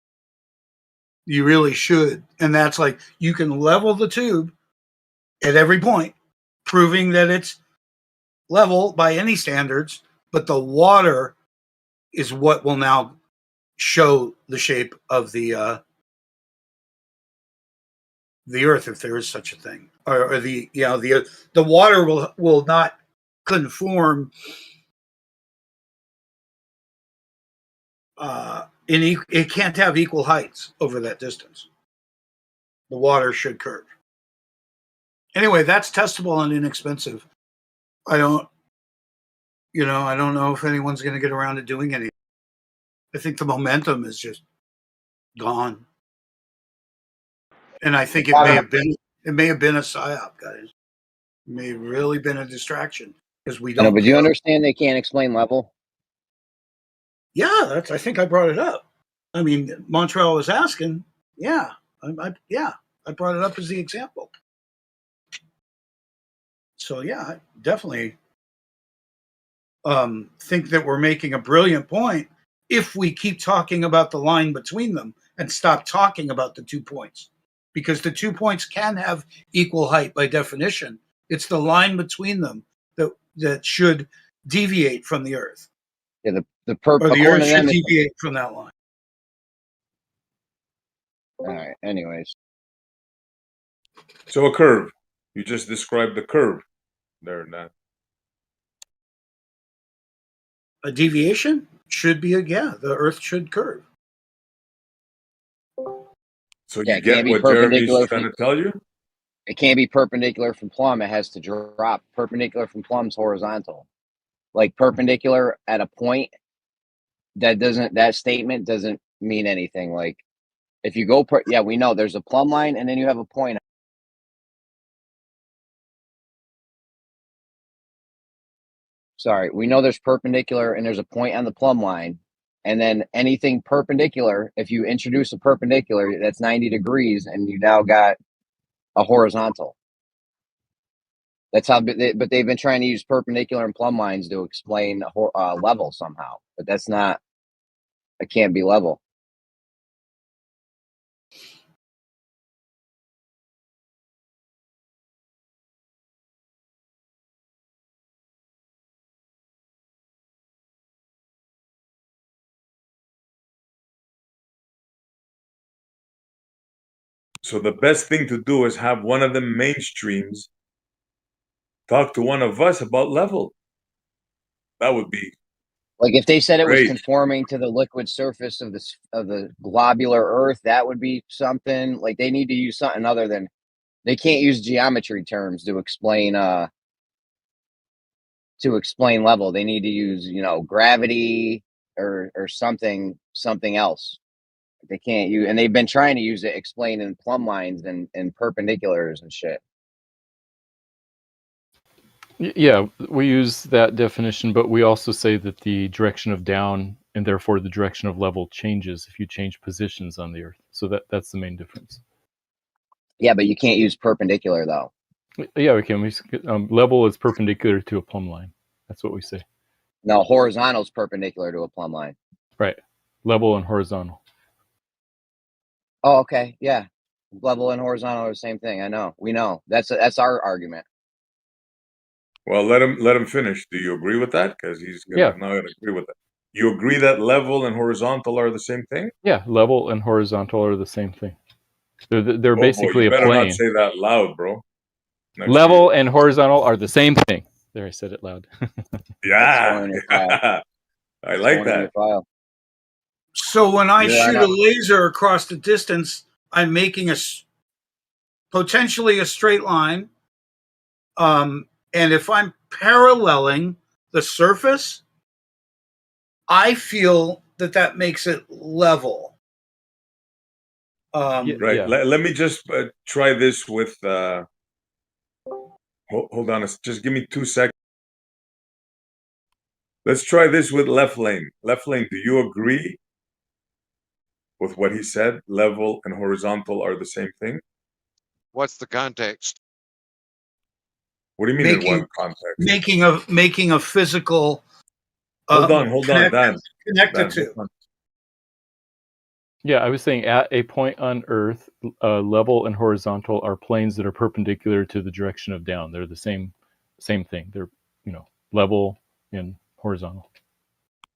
[SPEAKER 2] You really should. And that's like, you can level the tube at every point, proving that it's level by any standards, but the water is what will now show the shape of the Earth, if there is such a thing, or the water will not conform. It can't have equal heights over that distance. The water should curve. Anyway, that's testable and inexpensive. I don't know if anyone's going to get around to doing anything. I think the momentum is just gone. And I think it may have been a psyop, guys. It may have really been a distraction because we don't.
[SPEAKER 3] But you understand they can't explain level?
[SPEAKER 2] Yeah, I think I brought it up. I mean, Montreal was asking. Yeah, I brought it up as the example. So yeah, I definitely think that we're making a brilliant point if we keep talking about the line between them and stop talking about the 2 points, because the 2 points can have equal height by definition. It's the line between them that should deviate from the Earth.
[SPEAKER 3] Yeah, the
[SPEAKER 2] Earth should deviate from that line.
[SPEAKER 3] All right. Anyways,
[SPEAKER 6] So a curve. You just described the curve there. That
[SPEAKER 2] A deviation should be the Earth should curve.
[SPEAKER 6] So
[SPEAKER 3] yeah,
[SPEAKER 6] you get what Jeremy's trying to tell you?
[SPEAKER 3] It can't be perpendicular from plumb. It has to drop. Perpendicular from plumb's horizontal. Like perpendicular at a point, that statement doesn't mean anything. Like if you go, we know there's a plumb line and then you have a point. Sorry, we know there's perpendicular and there's a point on the plumb line. And then anything perpendicular, if you introduce a perpendicular, that's 90 degrees and you now got a horizontal. That's how, but they've been trying to use perpendicular and plumb lines to explain level somehow. But that's not, it can't be level.
[SPEAKER 6] So the best thing to do is have one of the mainstreams talk to one of us about level. That would be
[SPEAKER 3] like if they said it was
[SPEAKER 6] great.
[SPEAKER 3] conforming to the liquid surface of the globular Earth, that would be something. Like they need to use something other than, they can't use geometry terms to explain level. They need to use gravity or something else. They can't use, and they've been trying to use it explaining plumb lines and perpendiculars and shit.
[SPEAKER 8] Yeah, we use that definition, but we also say that the direction of down and therefore the direction of level changes if you change positions on the Earth. So that's the main difference.
[SPEAKER 3] Yeah, but you can't use perpendicular though.
[SPEAKER 8] Yeah, we can. Level is perpendicular to a plumb line. That's what we say.
[SPEAKER 3] No, horizontal is perpendicular to a plumb line.
[SPEAKER 8] Right. Level and horizontal.
[SPEAKER 3] Oh, okay. Yeah. Level and horizontal are the same thing. I know. We know. That's our argument.
[SPEAKER 6] Well, let him finish. Do you agree with that? Because he's not going to agree with that. You agree that level and horizontal are the same thing?
[SPEAKER 8] Yeah, level and horizontal are the same thing. They're basically
[SPEAKER 6] you
[SPEAKER 8] a plane.
[SPEAKER 6] better not say that loud, bro.
[SPEAKER 8] Level and horizontal are the same thing. There, I said it loud.
[SPEAKER 6] Yeah. I like that.
[SPEAKER 2] So when I shoot a laser across the distance, I'm making potentially a straight line. And if I'm paralleling the surface, I feel that makes it level.
[SPEAKER 6] Right. Yeah. Let me just try this with. Hold on. Just give me 2 seconds. Let's try this with left lane. Left lane, do you agree with what he said? Level and horizontal are the same thing?
[SPEAKER 9] What's the context?
[SPEAKER 6] What do you mean in
[SPEAKER 2] Making
[SPEAKER 6] one context?
[SPEAKER 2] making a physical.
[SPEAKER 6] Hold on, Dan.
[SPEAKER 2] Connected to.
[SPEAKER 6] hold on.
[SPEAKER 8] Yeah, I was saying at a point on Earth, level and horizontal are planes that are perpendicular to the direction of down. They're the same thing. They're level and horizontal.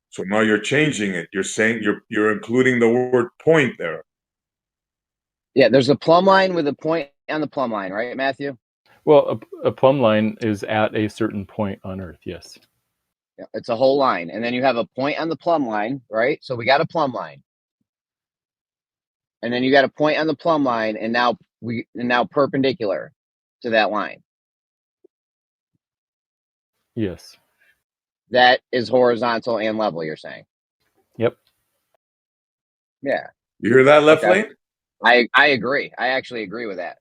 [SPEAKER 6] So now you're changing it. You're saying you're including the word point there.
[SPEAKER 3] Yeah, there's a plumb line with a point on the plumb line, right, Matthew?
[SPEAKER 8] Well, a plumb line is at a certain point on Earth. Yes.
[SPEAKER 3] Yeah, it's a whole line, and then you have a point on the plumb line, right? So we got a plumb line, and then you got a point on the plumb line, and now perpendicular to that line.
[SPEAKER 8] Yes.
[SPEAKER 3] That is horizontal and level. You're saying?
[SPEAKER 8] Yep.
[SPEAKER 3] Yeah.
[SPEAKER 6] You hear that, left
[SPEAKER 3] Okay.
[SPEAKER 6] lane?
[SPEAKER 3] I agree. I actually agree with that.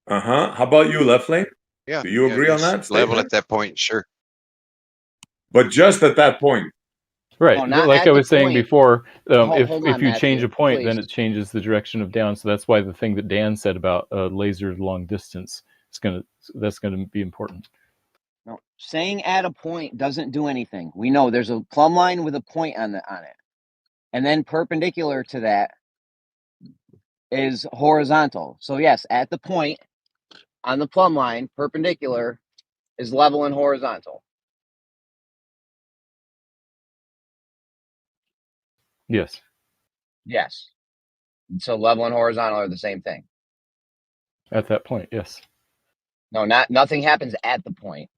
[SPEAKER 6] How about you, left lane?
[SPEAKER 9] Yeah.
[SPEAKER 6] Do you agree on
[SPEAKER 9] it's
[SPEAKER 6] that
[SPEAKER 9] level
[SPEAKER 6] statement?
[SPEAKER 9] at that point? Sure.
[SPEAKER 6] But just at that point.
[SPEAKER 8] Right.
[SPEAKER 3] No, not
[SPEAKER 8] like
[SPEAKER 3] at
[SPEAKER 8] I
[SPEAKER 3] the
[SPEAKER 8] was saying
[SPEAKER 3] point.
[SPEAKER 8] before,
[SPEAKER 3] Hold
[SPEAKER 8] if
[SPEAKER 3] on,
[SPEAKER 8] you change
[SPEAKER 3] Matthew,
[SPEAKER 8] a point, then
[SPEAKER 3] please.
[SPEAKER 8] it changes the direction of down. So that's why the thing that Dan said about laser long distance that's gonna be important.
[SPEAKER 3] No, saying at a point doesn't do anything. We know there's a plumb line with a point on it, and then perpendicular to that is horizontal. So yes, at the point on the plumb line, perpendicular is level and horizontal.
[SPEAKER 8] Yes.
[SPEAKER 3] Yes. So level and horizontal are the same thing.
[SPEAKER 8] At that point, yes.
[SPEAKER 3] No, nothing happens at the point.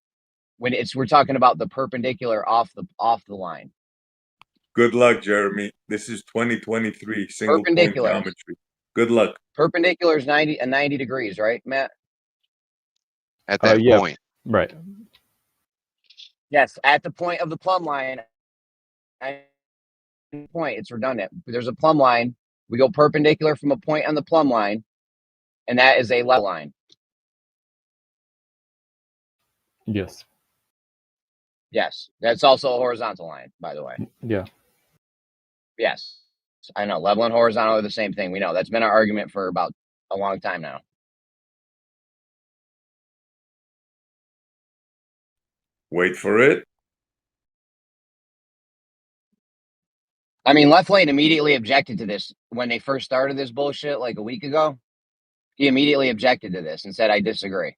[SPEAKER 3] When we're talking about the perpendicular off the line.
[SPEAKER 6] Good luck, Jeremy. This is 2023 single point
[SPEAKER 3] Perpendicular.
[SPEAKER 6] geometry. Good luck.
[SPEAKER 3] Perpendicular is 90 degrees, right, Matt?
[SPEAKER 9] At that
[SPEAKER 8] yeah.
[SPEAKER 9] point.
[SPEAKER 8] Right.
[SPEAKER 3] Yes, at the point of the plumb line. Point, it's redundant. There's a plumb line. We go perpendicular from a point on the plumb line, and that is a level line.
[SPEAKER 8] Yes.
[SPEAKER 3] Yes, that's also a horizontal line, by the way.
[SPEAKER 8] Yeah.
[SPEAKER 3] Yes, I know. Level and horizontal are the same thing. We know that's been our argument for about a long time now.
[SPEAKER 6] Wait for it.
[SPEAKER 3] I mean, left lane immediately objected to this when they first started this bullshit like a week ago. He immediately objected to this and said, "I disagree."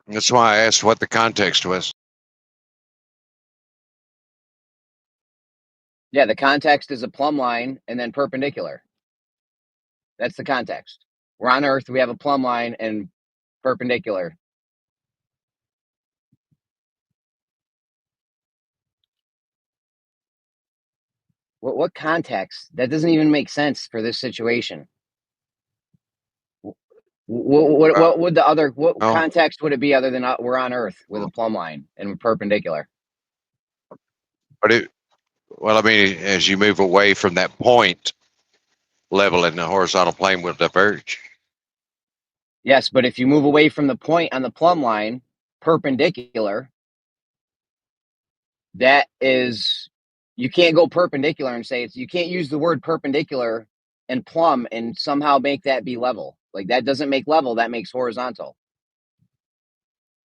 [SPEAKER 9] That's why I asked what the context was.
[SPEAKER 3] Yeah, the context is a plumb line and then perpendicular. That's the context. We're on Earth. We have a plumb line and perpendicular. What context? That doesn't even make sense for this situation. What would the other context would it be other than we're on Earth with a plumb line and perpendicular?
[SPEAKER 9] But I mean, as you move away from that point, level and the horizontal plane will diverge.
[SPEAKER 3] Yes, but if you move away from the point on the plumb line, perpendicular, that is, you can't go perpendicular and say you can't use the word perpendicular and plumb and somehow make that be level. Like that doesn't make level, that makes horizontal.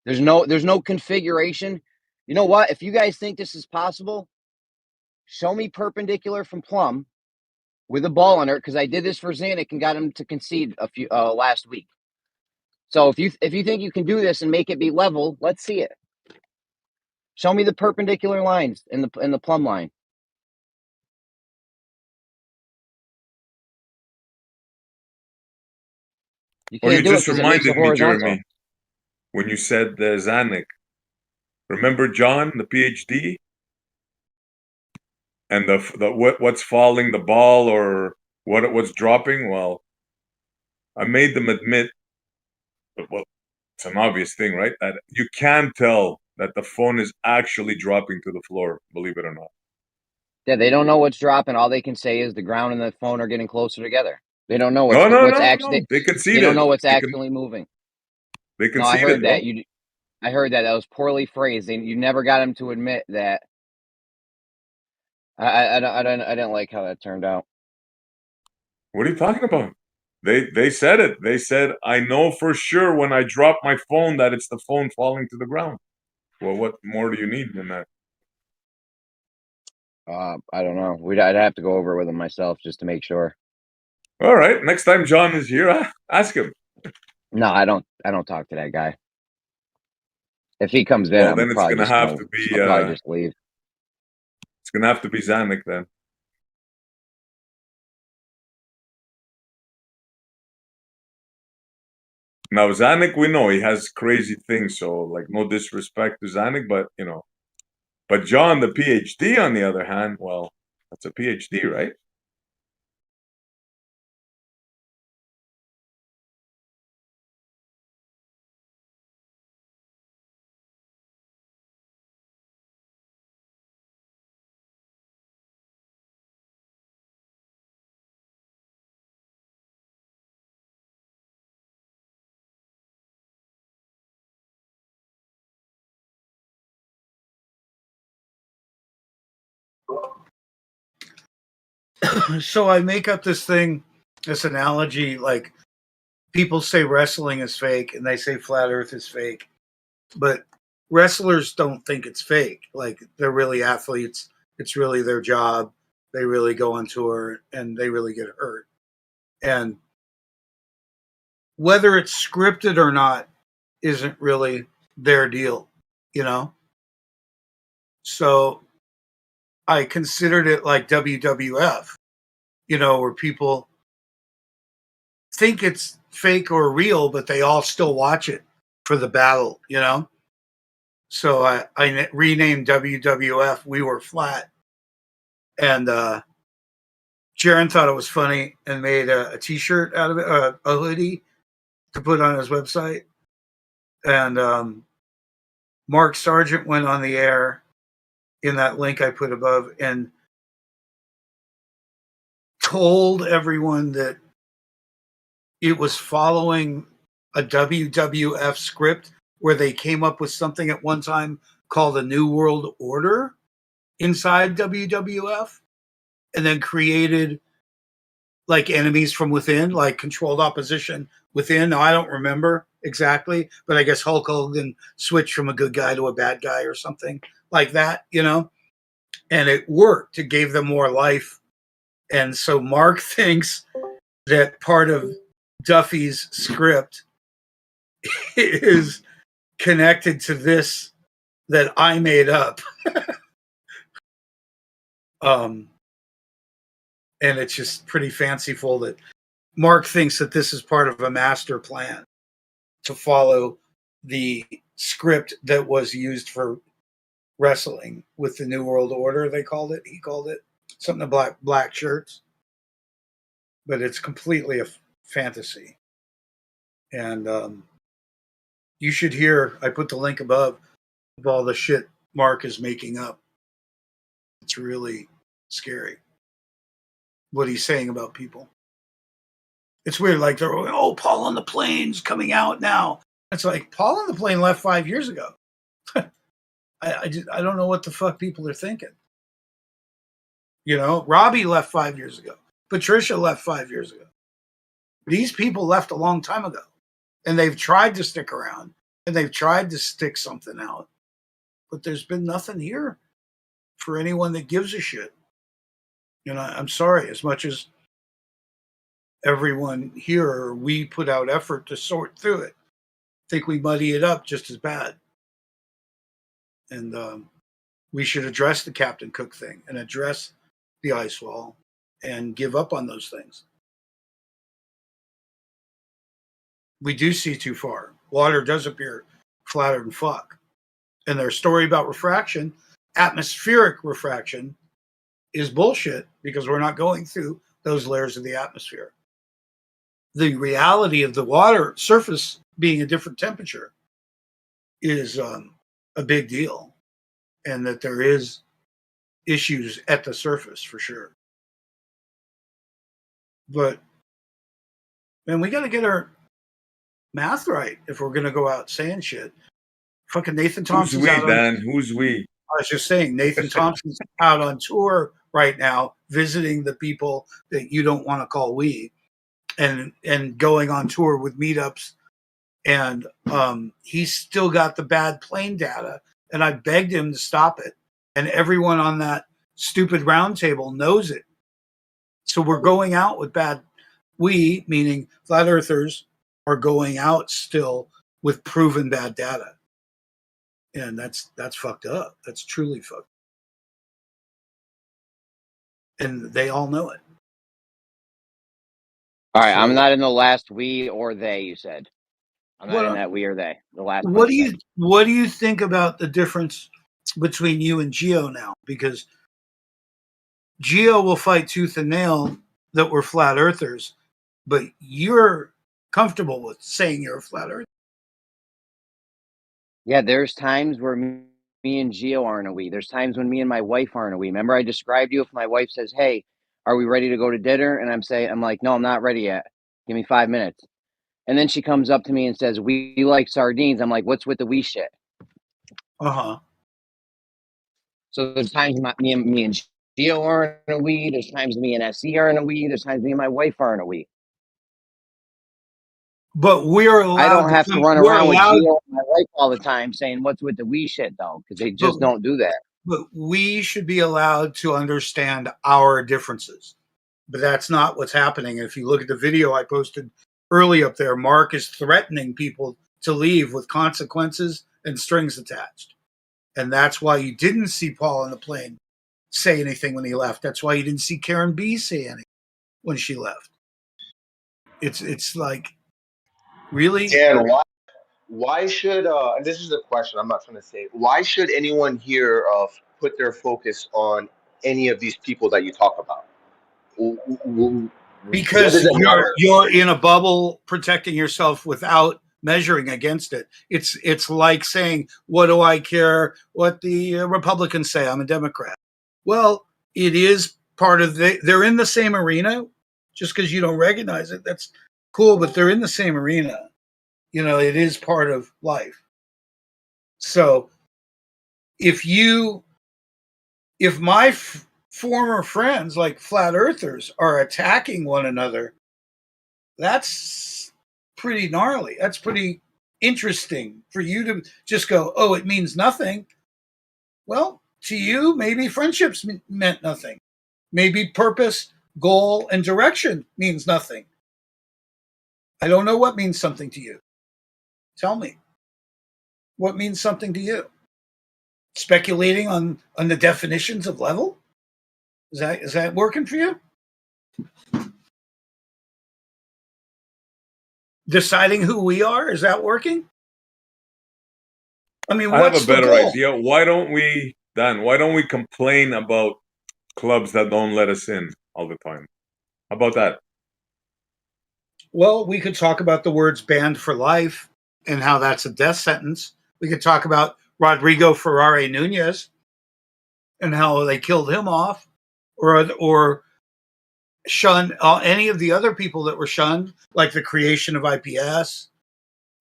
[SPEAKER 3] There's no configuration. You know what? If you guys think this is possible, show me perpendicular from plumb with a ball under it, because I did this for Zanuck and got him to concede a few last week. So if you think you can do this and make it be level, let's see it. Show me the perpendicular lines in the plumb line. You can't do it because it makes it horizontal.
[SPEAKER 6] Jeremy, when you said Zanuck. Remember John, the PhD, and what's falling, the ball or what's dropping? Well, I made them admit. Well, it's an obvious thing, right? That you can tell that the phone is actually dropping to the floor. Believe it or not.
[SPEAKER 3] Yeah, they don't know what's dropping. All they can say is the ground and the phone are getting closer together. They don't know what's actually.
[SPEAKER 6] They can see it.
[SPEAKER 3] They don't know what's actually moving.
[SPEAKER 6] They can
[SPEAKER 3] I
[SPEAKER 6] see
[SPEAKER 3] heard
[SPEAKER 6] it.
[SPEAKER 3] that. I heard that was poorly phrased, and you never got him to admit that. I didn't like how that turned out.
[SPEAKER 6] What are you talking about? They said it. They said, I know for sure when I drop my phone that it's the phone falling to the ground. Well, what more do you need than that?
[SPEAKER 3] I don't know. I'd have to go over it with him myself just to make sure.
[SPEAKER 6] All right. Next time John is here, ask him.
[SPEAKER 3] No, I don't talk to that guy. If he comes in,
[SPEAKER 6] Well,
[SPEAKER 3] I'm
[SPEAKER 6] then it's
[SPEAKER 3] probably
[SPEAKER 6] gonna
[SPEAKER 3] just
[SPEAKER 6] have
[SPEAKER 3] gonna,
[SPEAKER 6] to be
[SPEAKER 3] I'll probably just leave.
[SPEAKER 6] it's gonna have to be Zanuck then. Now Zanuck, we know he has crazy things, so like no disrespect to Zanuck, but you know. But John, the PhD, on the other hand, well, that's a PhD, right?
[SPEAKER 2] So I make up this analogy, like people say wrestling is fake and they say flat earth is fake, but wrestlers don't think it's fake. Like they're really athletes. It's really their job. They really go on tour and they really get hurt. And whether it's scripted or not isn't really their deal, you know? So I considered it like WWF, where people think it's fake or real, but they all still watch it for the battle, So I renamed WWF We Were Flat. And Jaron thought it was funny and made a t-shirt out of it, a hoodie to put on his website. And Mark Sargent went on the air in that link I put above and told everyone that it was following a WWF script where they came up with something at one time called a New World Order inside WWF and then created like enemies from within, like controlled opposition within. Now, I don't remember exactly, but I guess Hulk Hogan switched from a good guy to a bad guy or something like that, and it worked. It gave them more life. And so Mark thinks that part of Duffy's script is connected to this that I made up. And it's just pretty fanciful that Mark thinks that this is part of a master plan to follow the script that was used for wrestling with the New World Order. He called it something about black shirts, but it's completely a fantasy. And you should hear. I put the link above of all the shit Mark is making up. It's really scary what he's saying about people. It's weird. Like they're going, "Oh, Paul on the Plane's coming out now." It's like Paul on the Plane left 5 years ago. I don't know what the fuck people are thinking. Robbie left 5 years ago. Patricia left 5 years ago. These people left a long time ago, and they've tried to stick around and they've tried to stick something out, but there's been nothing here for anyone that gives a shit. I'm sorry, as much as everyone here, we put out effort to sort through it. I think we muddy it up just as bad. And we should address the Captain Cook thing and address the ice wall and give up on those things. We do see too far. Water does appear flatter than fuck. And their story about refraction, atmospheric refraction, is bullshit because we're not going through those layers of the atmosphere. The reality of the water surface being a different temperature is a big deal, and that there is issues at the surface for sure. But man, we got to get our math right if we're going to go out saying shit. Fucking Nathan
[SPEAKER 6] Who's
[SPEAKER 2] Thompson's
[SPEAKER 6] we,
[SPEAKER 2] out on.
[SPEAKER 6] Dan? Who's we?
[SPEAKER 2] I was just saying, Nathan Thompson's out on tour right now, visiting the people that you don't want to call we, and going on tour with meetups, and he's still got the bad plane data, and I begged him to stop it, and everyone on that stupid roundtable knows it. So we're going out with bad. We, meaning flat earthers, are going out still with proven bad data. And that's fucked up. That's truly fucked up. And they all know it.
[SPEAKER 3] All right,
[SPEAKER 2] So-
[SPEAKER 3] I'm not in the last we or they. You said I'm not
[SPEAKER 2] What-
[SPEAKER 3] in that we or they. The last.
[SPEAKER 2] What
[SPEAKER 3] person.
[SPEAKER 2] do you think about the difference between you and Geo now? Because Geo will fight tooth and nail that we're flat earthers, but you're comfortable with saying you're a flat earther.
[SPEAKER 3] Yeah, there's times where me and Gio aren't a we. There's times when me and my wife aren't a we. Remember, I described you. If my wife says, "Hey, are we ready to go to dinner?" and I'm like, "No, I'm not ready yet. Give me 5 minutes." And then she comes up to me and says, "We like sardines." I'm like, "What's with the we shit?"
[SPEAKER 2] Uh-huh.
[SPEAKER 3] So there's times me and Gio aren't a we. There's times me and SC aren't a we. There's times me and my wife aren't a we.
[SPEAKER 2] But we're allowed.
[SPEAKER 3] I don't have to run
[SPEAKER 2] we're
[SPEAKER 3] around with
[SPEAKER 2] allowed-
[SPEAKER 3] Gio and my wife all the time saying, "What's with the we shit?" though, because they just don't do that.
[SPEAKER 2] But we should be allowed to understand our differences. But that's not what's happening. If you look at the video I posted early up there, Mark is threatening people to leave with consequences and strings attached. And that's why you didn't see Paul on the plane say anything when he left. That's why you didn't see Karen B say anything when she left. It's like, really?
[SPEAKER 7] Dan, why should and this is a question, I'm not trying to say, why should anyone here put their focus on any of these people that you talk about? What
[SPEAKER 2] Because
[SPEAKER 7] does it matter?
[SPEAKER 2] you're in a bubble protecting yourself without measuring against it. It's like saying, what do I care what the Republicans say? I'm a Democrat. Well, it is part of they're in the same arena. Just because you don't recognize it, that's cool, but they're in the same arena. You know, it is part of life. So if my former friends like flat earthers are attacking one another, that's pretty gnarly. That's pretty interesting for you to just go, oh, it means nothing. Well, to you, maybe friendships meant nothing. Maybe purpose, goal, and direction means nothing. I don't know what means something to you. Tell me. What means something to you? Speculating on the definitions of level? Is that working for you? Deciding who we are, is that working? I mean,
[SPEAKER 6] I have
[SPEAKER 2] what's
[SPEAKER 6] a better
[SPEAKER 2] the goal?
[SPEAKER 6] idea. Why don't we, Dan? Why don't we complain about clubs that don't let us in all the time? How about that?
[SPEAKER 2] Well, we could talk about the words banned for life and how that's a death sentence. We could talk about Rodrigo Ferrari Nunez and how they killed him off, or shun any of the other people that were shunned, like the creation of IPS,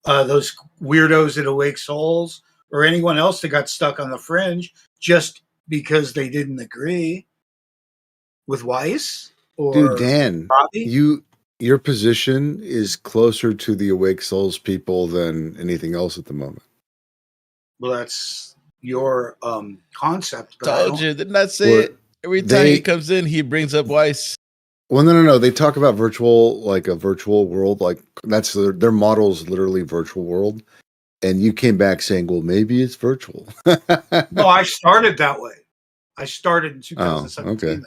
[SPEAKER 2] those weirdos at Awake Souls, or anyone else that got stuck on the fringe just because they didn't agree with Weiss or
[SPEAKER 10] Dude, Dan,
[SPEAKER 2] Robbie.
[SPEAKER 10] your position is closer to the Awake Souls people than anything else at the moment.
[SPEAKER 2] Well, that's your concept. But
[SPEAKER 11] Told you, didn't I say it? Every time he comes in, he brings up Weiss.
[SPEAKER 10] Well, no. They talk about virtual, like a virtual world. Like that's their model is literally virtual world. And you came back saying, well, maybe it's virtual.
[SPEAKER 2] No, I started that way. I started in 2017.
[SPEAKER 10] Okay.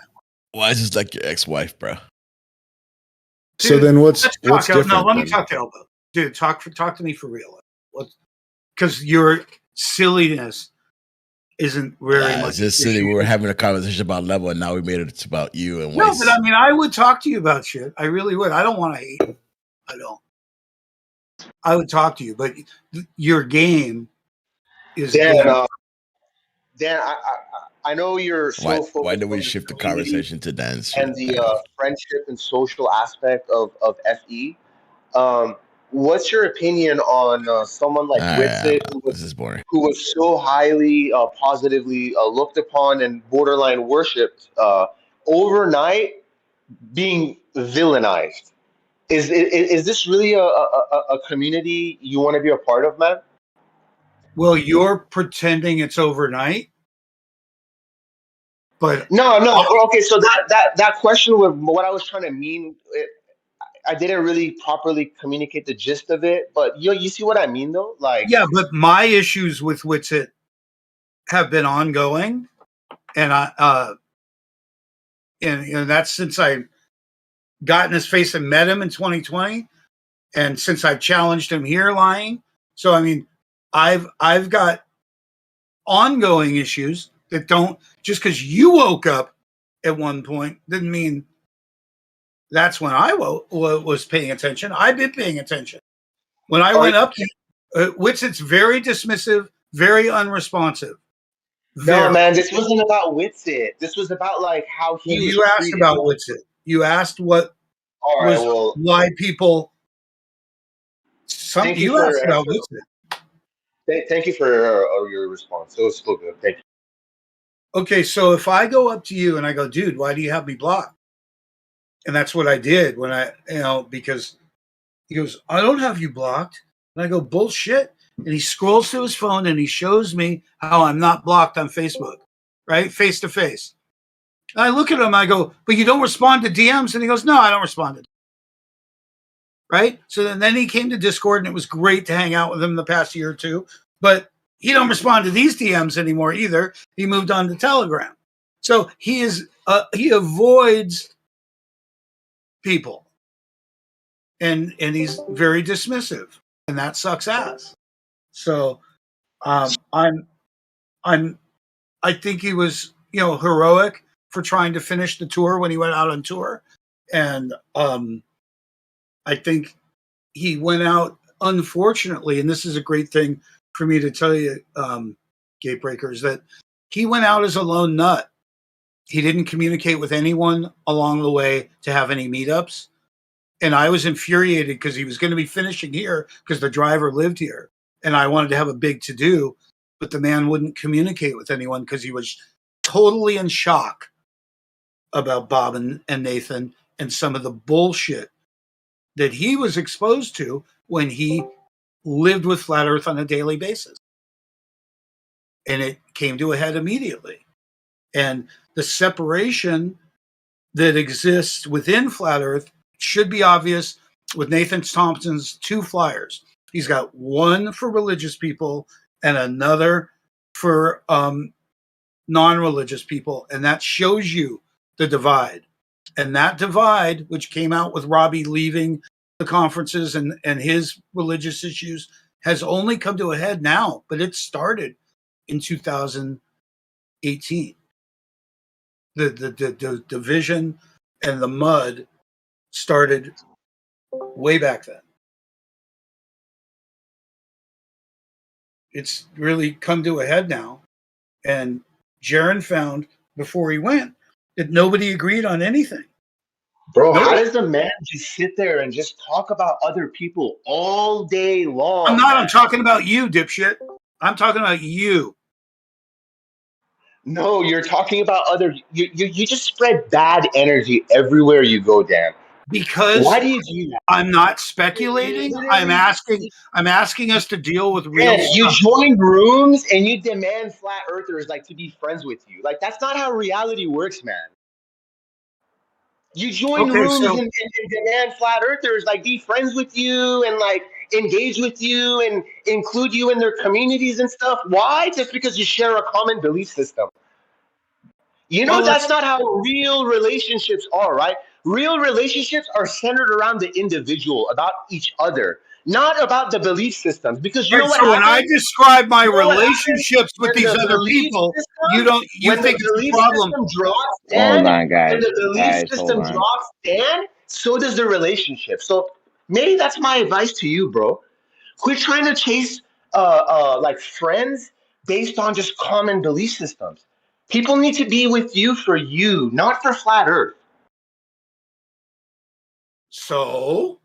[SPEAKER 11] Weiss is like your ex-wife, bro.
[SPEAKER 10] So
[SPEAKER 2] Dude,
[SPEAKER 10] then what's
[SPEAKER 2] talk
[SPEAKER 10] different?
[SPEAKER 2] No, let me
[SPEAKER 10] then?
[SPEAKER 2] talk to Elbow. Dude, talk to me for real. Because your silliness isn't very much.
[SPEAKER 11] It's just silly. We were having a conversation about level, and now we made it about you and
[SPEAKER 2] No,
[SPEAKER 11] Weiss.
[SPEAKER 2] but I mean, I would talk to you about shit. I really would. I don't want to hate you. I don't. I would talk to you, but your game is
[SPEAKER 7] Dan, I know you're so
[SPEAKER 11] why
[SPEAKER 7] focused
[SPEAKER 11] why do we
[SPEAKER 7] on the
[SPEAKER 11] shift the
[SPEAKER 7] community
[SPEAKER 11] conversation to dance
[SPEAKER 7] and the friendship and social aspect of FE. what's your opinion on someone like Witsit,
[SPEAKER 11] This is boring.
[SPEAKER 7] who was so highly positively looked upon and borderline worshipped overnight being villainized? Is this really a community you want to be a part of, man?
[SPEAKER 2] Well, you're pretending it's overnight, but
[SPEAKER 7] No, okay. So that question was what I was trying to mean. I didn't really properly communicate the gist of it, but you see what I mean, though. Like,
[SPEAKER 2] yeah, but my issues with Witsit have been ongoing, and and that's since I got in his face and met him in 2020, and since I challenged him here lying. So I mean, I've got ongoing issues that don't just because you woke up at one point didn't mean that's when I was paying attention. I've been paying attention. When I went up to Witsit's very dismissive, very unresponsive.
[SPEAKER 7] no, man, this wasn't about Witsit. This was about like how he was.
[SPEAKER 2] You asked
[SPEAKER 7] treated.
[SPEAKER 2] about Witsit. You asked what
[SPEAKER 7] All right, well,
[SPEAKER 2] why people.
[SPEAKER 7] thank you
[SPEAKER 2] You
[SPEAKER 7] for
[SPEAKER 2] asked
[SPEAKER 7] your
[SPEAKER 2] about
[SPEAKER 7] answer.
[SPEAKER 2] Witsit.
[SPEAKER 7] Thank you for your response. It was still good. Thank you.
[SPEAKER 2] Okay, so if I go up to you and I go, dude, why do you have me blocked? And that's what I did when because he goes, I don't have you blocked. And I go, bullshit. And he scrolls through his phone and he shows me how I'm not blocked on Facebook, right? Face to face. And I look at him, I go, but you don't respond to DMs? And he goes, no, I don't respond to DMs. Right? So then he came to Discord and it was great to hang out with him the past year or two. But he don't respond to these DMs anymore either. He moved on to Telegram. So he avoids people. And he's very dismissive. And that sucks ass. So I think he was, heroic for trying to finish the tour when he went out on tour. And I think he went out, unfortunately, and this is a great thing for me to tell you, Gatebreakers, that he went out as a lone nut. He didn't communicate with anyone along the way to have any meetups. And I was infuriated because he was going to be finishing here because the driver lived here. And I wanted to have a big to-do, but the man wouldn't communicate with anyone because he was totally in shock about Bob and Nathan and some of the bullshit that he was exposed to when he lived with Flat Earth on a daily basis. And it came to a head immediately. And the separation that exists within Flat Earth should be obvious with Nathan Thompson's 2 flyers. He's got one for religious people and another for non-religious people. And that shows you the divide. And that divide, which came out with Robbie leaving the conferences and his religious issues, has only come to a head now, but it started in 2018. The division and the mud started way back then. It's really come to a head now. And Jaron found before he went that nobody agreed on anything.
[SPEAKER 7] Bro, how does a man just sit there and just talk about other people all day long?
[SPEAKER 2] I'm talking about you, dipshit. I'm talking about you.
[SPEAKER 7] No, you're talking about other. You just spread bad energy everywhere you go, Dan.
[SPEAKER 2] Because
[SPEAKER 7] why do you do that?
[SPEAKER 2] I'm not speculating. I'm asking us to deal with real stuff.
[SPEAKER 7] You join rooms and you demand flat earthers to be friends with you. That's not how reality works, man. You join rooms and demand flat earthers be friends with you and engage with you and include you in their communities and stuff. Why? Just because you share a common belief system. That's not how real relationships are, right? Real relationships are centered around the individual, about each other, not about the belief systems. Because what happens?
[SPEAKER 2] When I describe my relationships with these other people, you think it's a problem.
[SPEAKER 3] Hold on, guys.
[SPEAKER 7] When the belief system drops, Dan, so does the relationship. So maybe that's my advice to you, bro. Quit trying to chase friends based on just common belief systems. People need to be with you for you, not for flat Earth.
[SPEAKER 2] So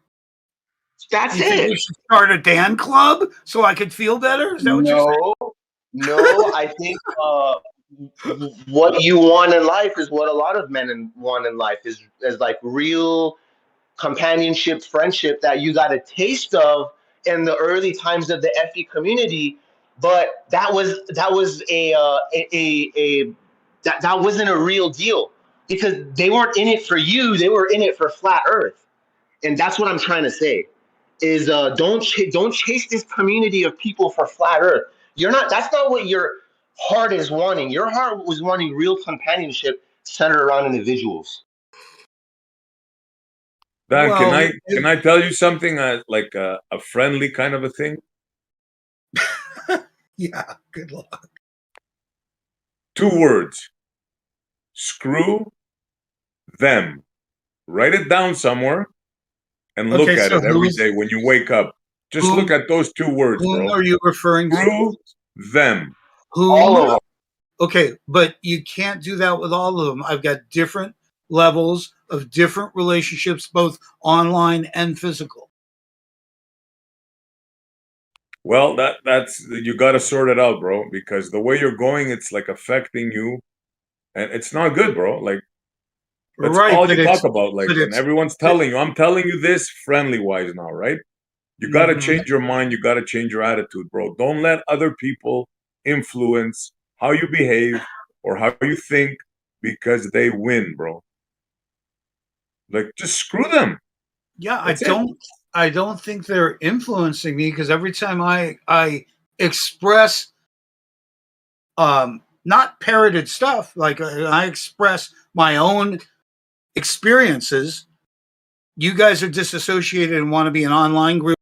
[SPEAKER 7] That's
[SPEAKER 2] You think we
[SPEAKER 7] it.
[SPEAKER 2] should start a Dan club so I could feel better? Is that what you're saying?
[SPEAKER 7] No. I think what you want in life is what a lot of men want in life is like real companionship, friendship that you got a taste of in the early times of the FE community. But that was that wasn't a real deal because they weren't in it for you; they were in it for flat Earth, and that's what I'm trying to say. Is don't chase this community of people for flat Earth. You're not. That's not what your heart is wanting. Your heart was wanting real companionship centered around individuals.
[SPEAKER 6] Dan,
[SPEAKER 2] Well,
[SPEAKER 6] can I tell you something like a friendly kind of a thing?
[SPEAKER 2] yeah, good luck.
[SPEAKER 6] 2 words. Screw them. Write it down somewhere and look
[SPEAKER 2] Okay,
[SPEAKER 6] at
[SPEAKER 2] so
[SPEAKER 6] it every day when you wake up. Just look at those 2 words,
[SPEAKER 2] whom
[SPEAKER 6] bro.
[SPEAKER 2] are you referring to?
[SPEAKER 6] Screw them.
[SPEAKER 7] All of
[SPEAKER 2] Whom?
[SPEAKER 7] them.
[SPEAKER 2] Okay, but you can't do that with all of them. I've got different levels of different relationships, both online and physical.
[SPEAKER 6] Well, that's you got to sort it out, bro, because the way you're going, it's like affecting you, and it's not good, bro. Like that's
[SPEAKER 2] Right,
[SPEAKER 6] all
[SPEAKER 2] but
[SPEAKER 6] you talk about, like,
[SPEAKER 2] but
[SPEAKER 6] and
[SPEAKER 2] it's
[SPEAKER 6] everyone's telling you. I'm telling you this friendly wise now, right? You got to
[SPEAKER 2] Mhm.
[SPEAKER 6] change your mind. You got to change your attitude, bro. Don't let other people influence how you behave or how you think because they win, bro. Like, just screw them.
[SPEAKER 2] Yeah,
[SPEAKER 6] That's it.
[SPEAKER 2] I don't think they're influencing me because every time I express not parroted stuff, like I express my own experiences, you guys are disassociated and want to be an online group.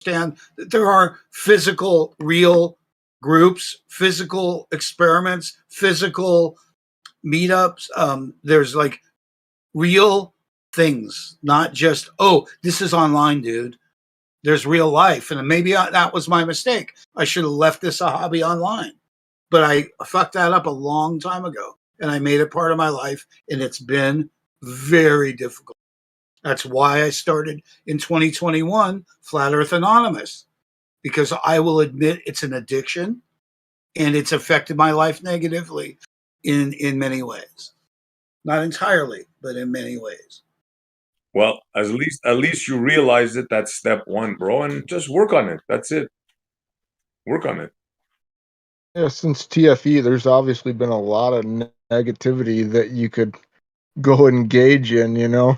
[SPEAKER 2] Understand that there are physical, real groups, physical experiments, physical meetups. There's like real things, not just, oh, this is online, dude. There's real life. And maybe that was my mistake. I should have left this a hobby online. But I fucked that up a long time ago. And I made it part of my life. And it's been very difficult. That's why I started in 2021 Flat Earth Anonymous, because I will admit it's an addiction and it's affected my life negatively in many ways. Not entirely, but in many ways.
[SPEAKER 6] Well, at least you realize it. That's step 1, bro, and just work on it. That's it. Work on it.
[SPEAKER 12] Yeah, since TFE, there's obviously been a lot of negativity that you could go engage in, you know.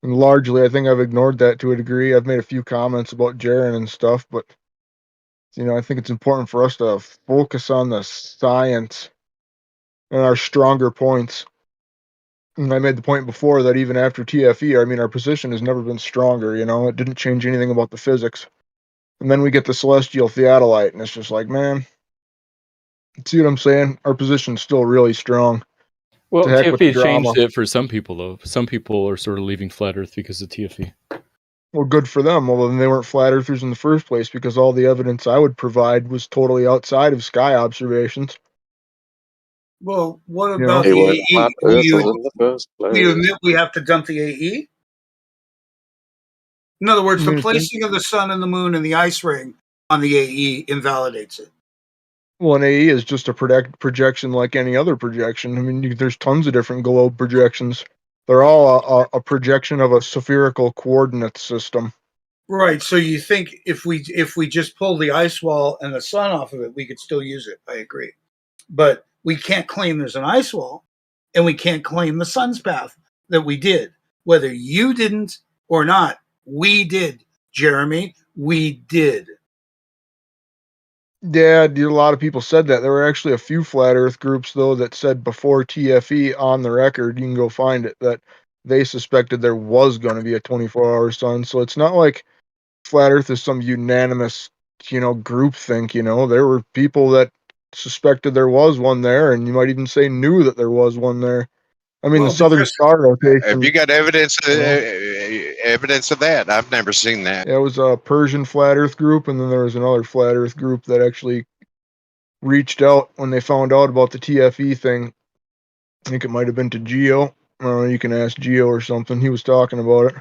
[SPEAKER 12] And largely, I think I've ignored that to a degree. I've made a few comments about Jaren and stuff, but you know, I think it's important for us to focus on the science and our stronger points. And I made the point before that even after TFE, I mean, our position has never been stronger. You know, it didn't change anything about the physics. And then we get the celestial theodolite, and it's just like, man, see what I'm saying? Our position's still really strong. To
[SPEAKER 8] Well,
[SPEAKER 12] heck with the
[SPEAKER 8] TFE
[SPEAKER 12] drama.
[SPEAKER 8] changed it for some people, though. Some people are sort of leaving flat Earth because of TFE.
[SPEAKER 12] Well, good for them. Well, then they weren't flat earthers in the first place because all the evidence I would provide was totally outside of sky observations.
[SPEAKER 2] Well, what
[SPEAKER 12] You know,
[SPEAKER 2] about
[SPEAKER 13] He
[SPEAKER 2] the
[SPEAKER 13] weren't flat
[SPEAKER 2] AE?
[SPEAKER 13] earthers in the first
[SPEAKER 2] Will you
[SPEAKER 13] place.
[SPEAKER 2] admit we have to dump the AE? In other words,
[SPEAKER 12] I
[SPEAKER 2] the
[SPEAKER 12] mean,
[SPEAKER 2] placing of the sun and the moon and the ice ring on the AE invalidates it.
[SPEAKER 12] well, an AE is just a projection like any other projection. I mean, there's tons of different globe projections. They're all a projection of a spherical coordinate system.
[SPEAKER 2] Right. So you think if we just pull the ice wall and the sun off of it, we could still use it. I agree. But we can't claim there's an ice wall and we can't claim the sun's path that we did. Whether you didn't or not, we did, Jeremy. We did.
[SPEAKER 12] Yeah, a lot of people said that. There were actually a few flat Earth groups, though, that said before TFE on the record, you can go find it, that they suspected there was going to be a 24-hour sun. So it's not like flat Earth is some unanimous, you know, group think. You know, there were people that suspected there was one there, and you might even say knew that there was one there. I mean, the
[SPEAKER 2] Well,
[SPEAKER 12] Southern
[SPEAKER 2] because
[SPEAKER 12] Star
[SPEAKER 9] Have you
[SPEAKER 12] rotation.
[SPEAKER 9] got evidence
[SPEAKER 12] You know,
[SPEAKER 9] evidence of that? I've never seen that.
[SPEAKER 12] yeah, it was a Persian flat Earth group, and then there was another flat Earth group that actually reached out when they found out about the TFE thing. I think it might have been to Geo. You can ask Geo or something. He was talking about it.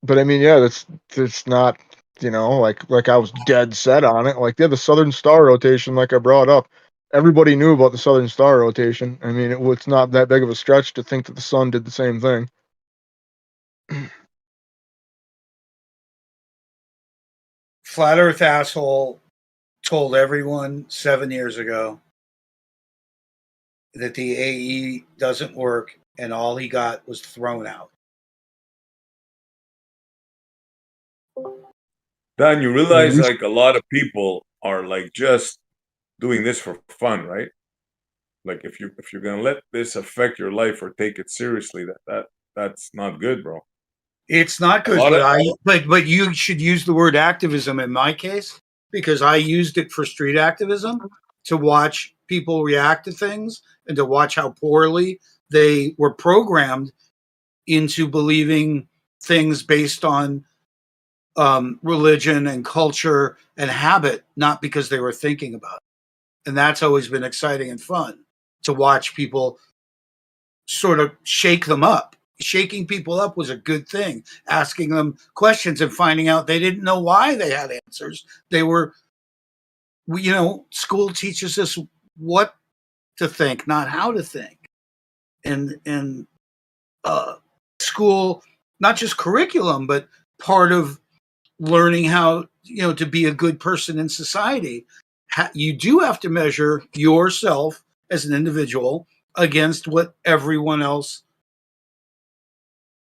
[SPEAKER 12] But I mean, yeah, that's not, like I was dead set on it. Like, yeah, the Southern Star rotation, like I brought up, everybody knew about the Southern Star rotation. I mean, it's not that big of a stretch to think that the sun did the same thing.
[SPEAKER 2] Flat Earth asshole told everyone 7 years ago that the AE doesn't work, and all he got was thrown out.
[SPEAKER 6] Dan, you
[SPEAKER 12] At
[SPEAKER 6] realize
[SPEAKER 12] least
[SPEAKER 6] like a lot of people are like just doing this for fun, right? Like if you're gonna let this affect your life or take it seriously, that's not good, bro.
[SPEAKER 2] It's not
[SPEAKER 6] A
[SPEAKER 2] good,
[SPEAKER 6] lot of
[SPEAKER 2] but you should use the word activism in my case, because I used it for street activism to watch people react to things and to watch how poorly they were programmed into believing things based on religion and culture and habit, not because they were thinking about it. And that's always been exciting and fun to watch people sort of shake them up. Shaking people up was a good thing. Asking them questions and finding out they didn't know why they had answers. They were, school teaches us what to think, not how to think. And school, not just curriculum, but part of learning how, to be a good person in society. You do have to measure yourself as an individual against what everyone else,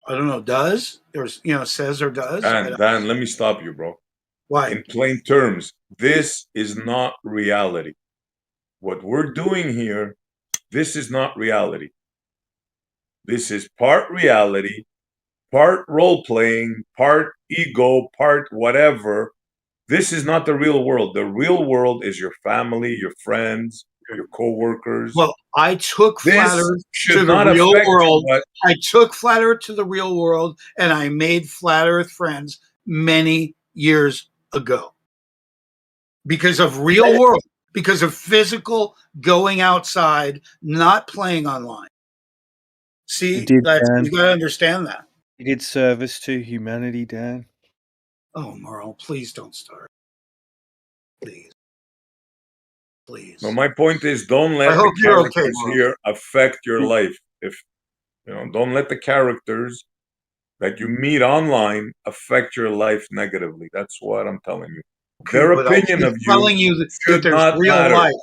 [SPEAKER 2] I don't know, does or says or does.
[SPEAKER 6] Dan, let me stop you, bro.
[SPEAKER 2] Why?
[SPEAKER 6] In plain terms, this is not reality. What we're doing here, this is not reality. This is part reality, part role playing, part ego, part whatever. This is not the real world. The real world is your family, your friends, your coworkers.
[SPEAKER 2] Well, I took Flat
[SPEAKER 6] This
[SPEAKER 2] Earth
[SPEAKER 6] should
[SPEAKER 2] to the
[SPEAKER 6] not
[SPEAKER 2] real
[SPEAKER 6] affect you,
[SPEAKER 2] world.
[SPEAKER 6] but
[SPEAKER 2] I took Flat Earth to the real world, and I made Flat Earth friends many years ago because of real world, because of physical going outside, not playing online. See,
[SPEAKER 13] You did, Dan.
[SPEAKER 2] you got to understand that.
[SPEAKER 13] You did service to humanity, Dan.
[SPEAKER 2] Oh, Merle, please don't start. Please.
[SPEAKER 6] No, my point is, don't
[SPEAKER 2] I
[SPEAKER 6] let
[SPEAKER 2] hope
[SPEAKER 6] the
[SPEAKER 2] you're okay,
[SPEAKER 6] characters
[SPEAKER 2] Merle.
[SPEAKER 6] here affect your life. If don't let the characters that you meet online affect your life negatively. That's what I'm telling you.
[SPEAKER 2] Okay,
[SPEAKER 6] Their
[SPEAKER 2] but I
[SPEAKER 6] opinion
[SPEAKER 2] keep
[SPEAKER 6] of
[SPEAKER 2] telling
[SPEAKER 6] you
[SPEAKER 2] you that
[SPEAKER 6] should
[SPEAKER 2] there's
[SPEAKER 6] not
[SPEAKER 2] real
[SPEAKER 6] matter.
[SPEAKER 2] life.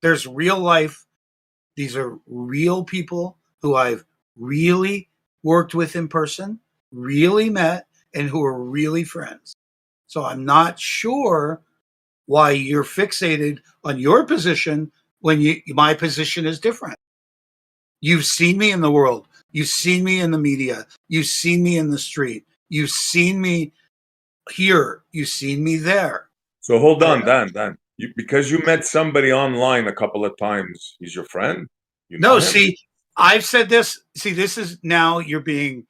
[SPEAKER 2] There's real life. These are real people who I've really worked with in person, really met, and who are really friends. So I'm not sure why you're fixated on your position when my position is different. You've seen me in the world. You've seen me in the media. You've seen me in the street. You've seen me here. You've seen me there.
[SPEAKER 6] So hold on, Dan. Because you met somebody online a couple of times, he's your friend? You know
[SPEAKER 2] No,
[SPEAKER 6] him?
[SPEAKER 2] see, I've said this. See, this is now you're being,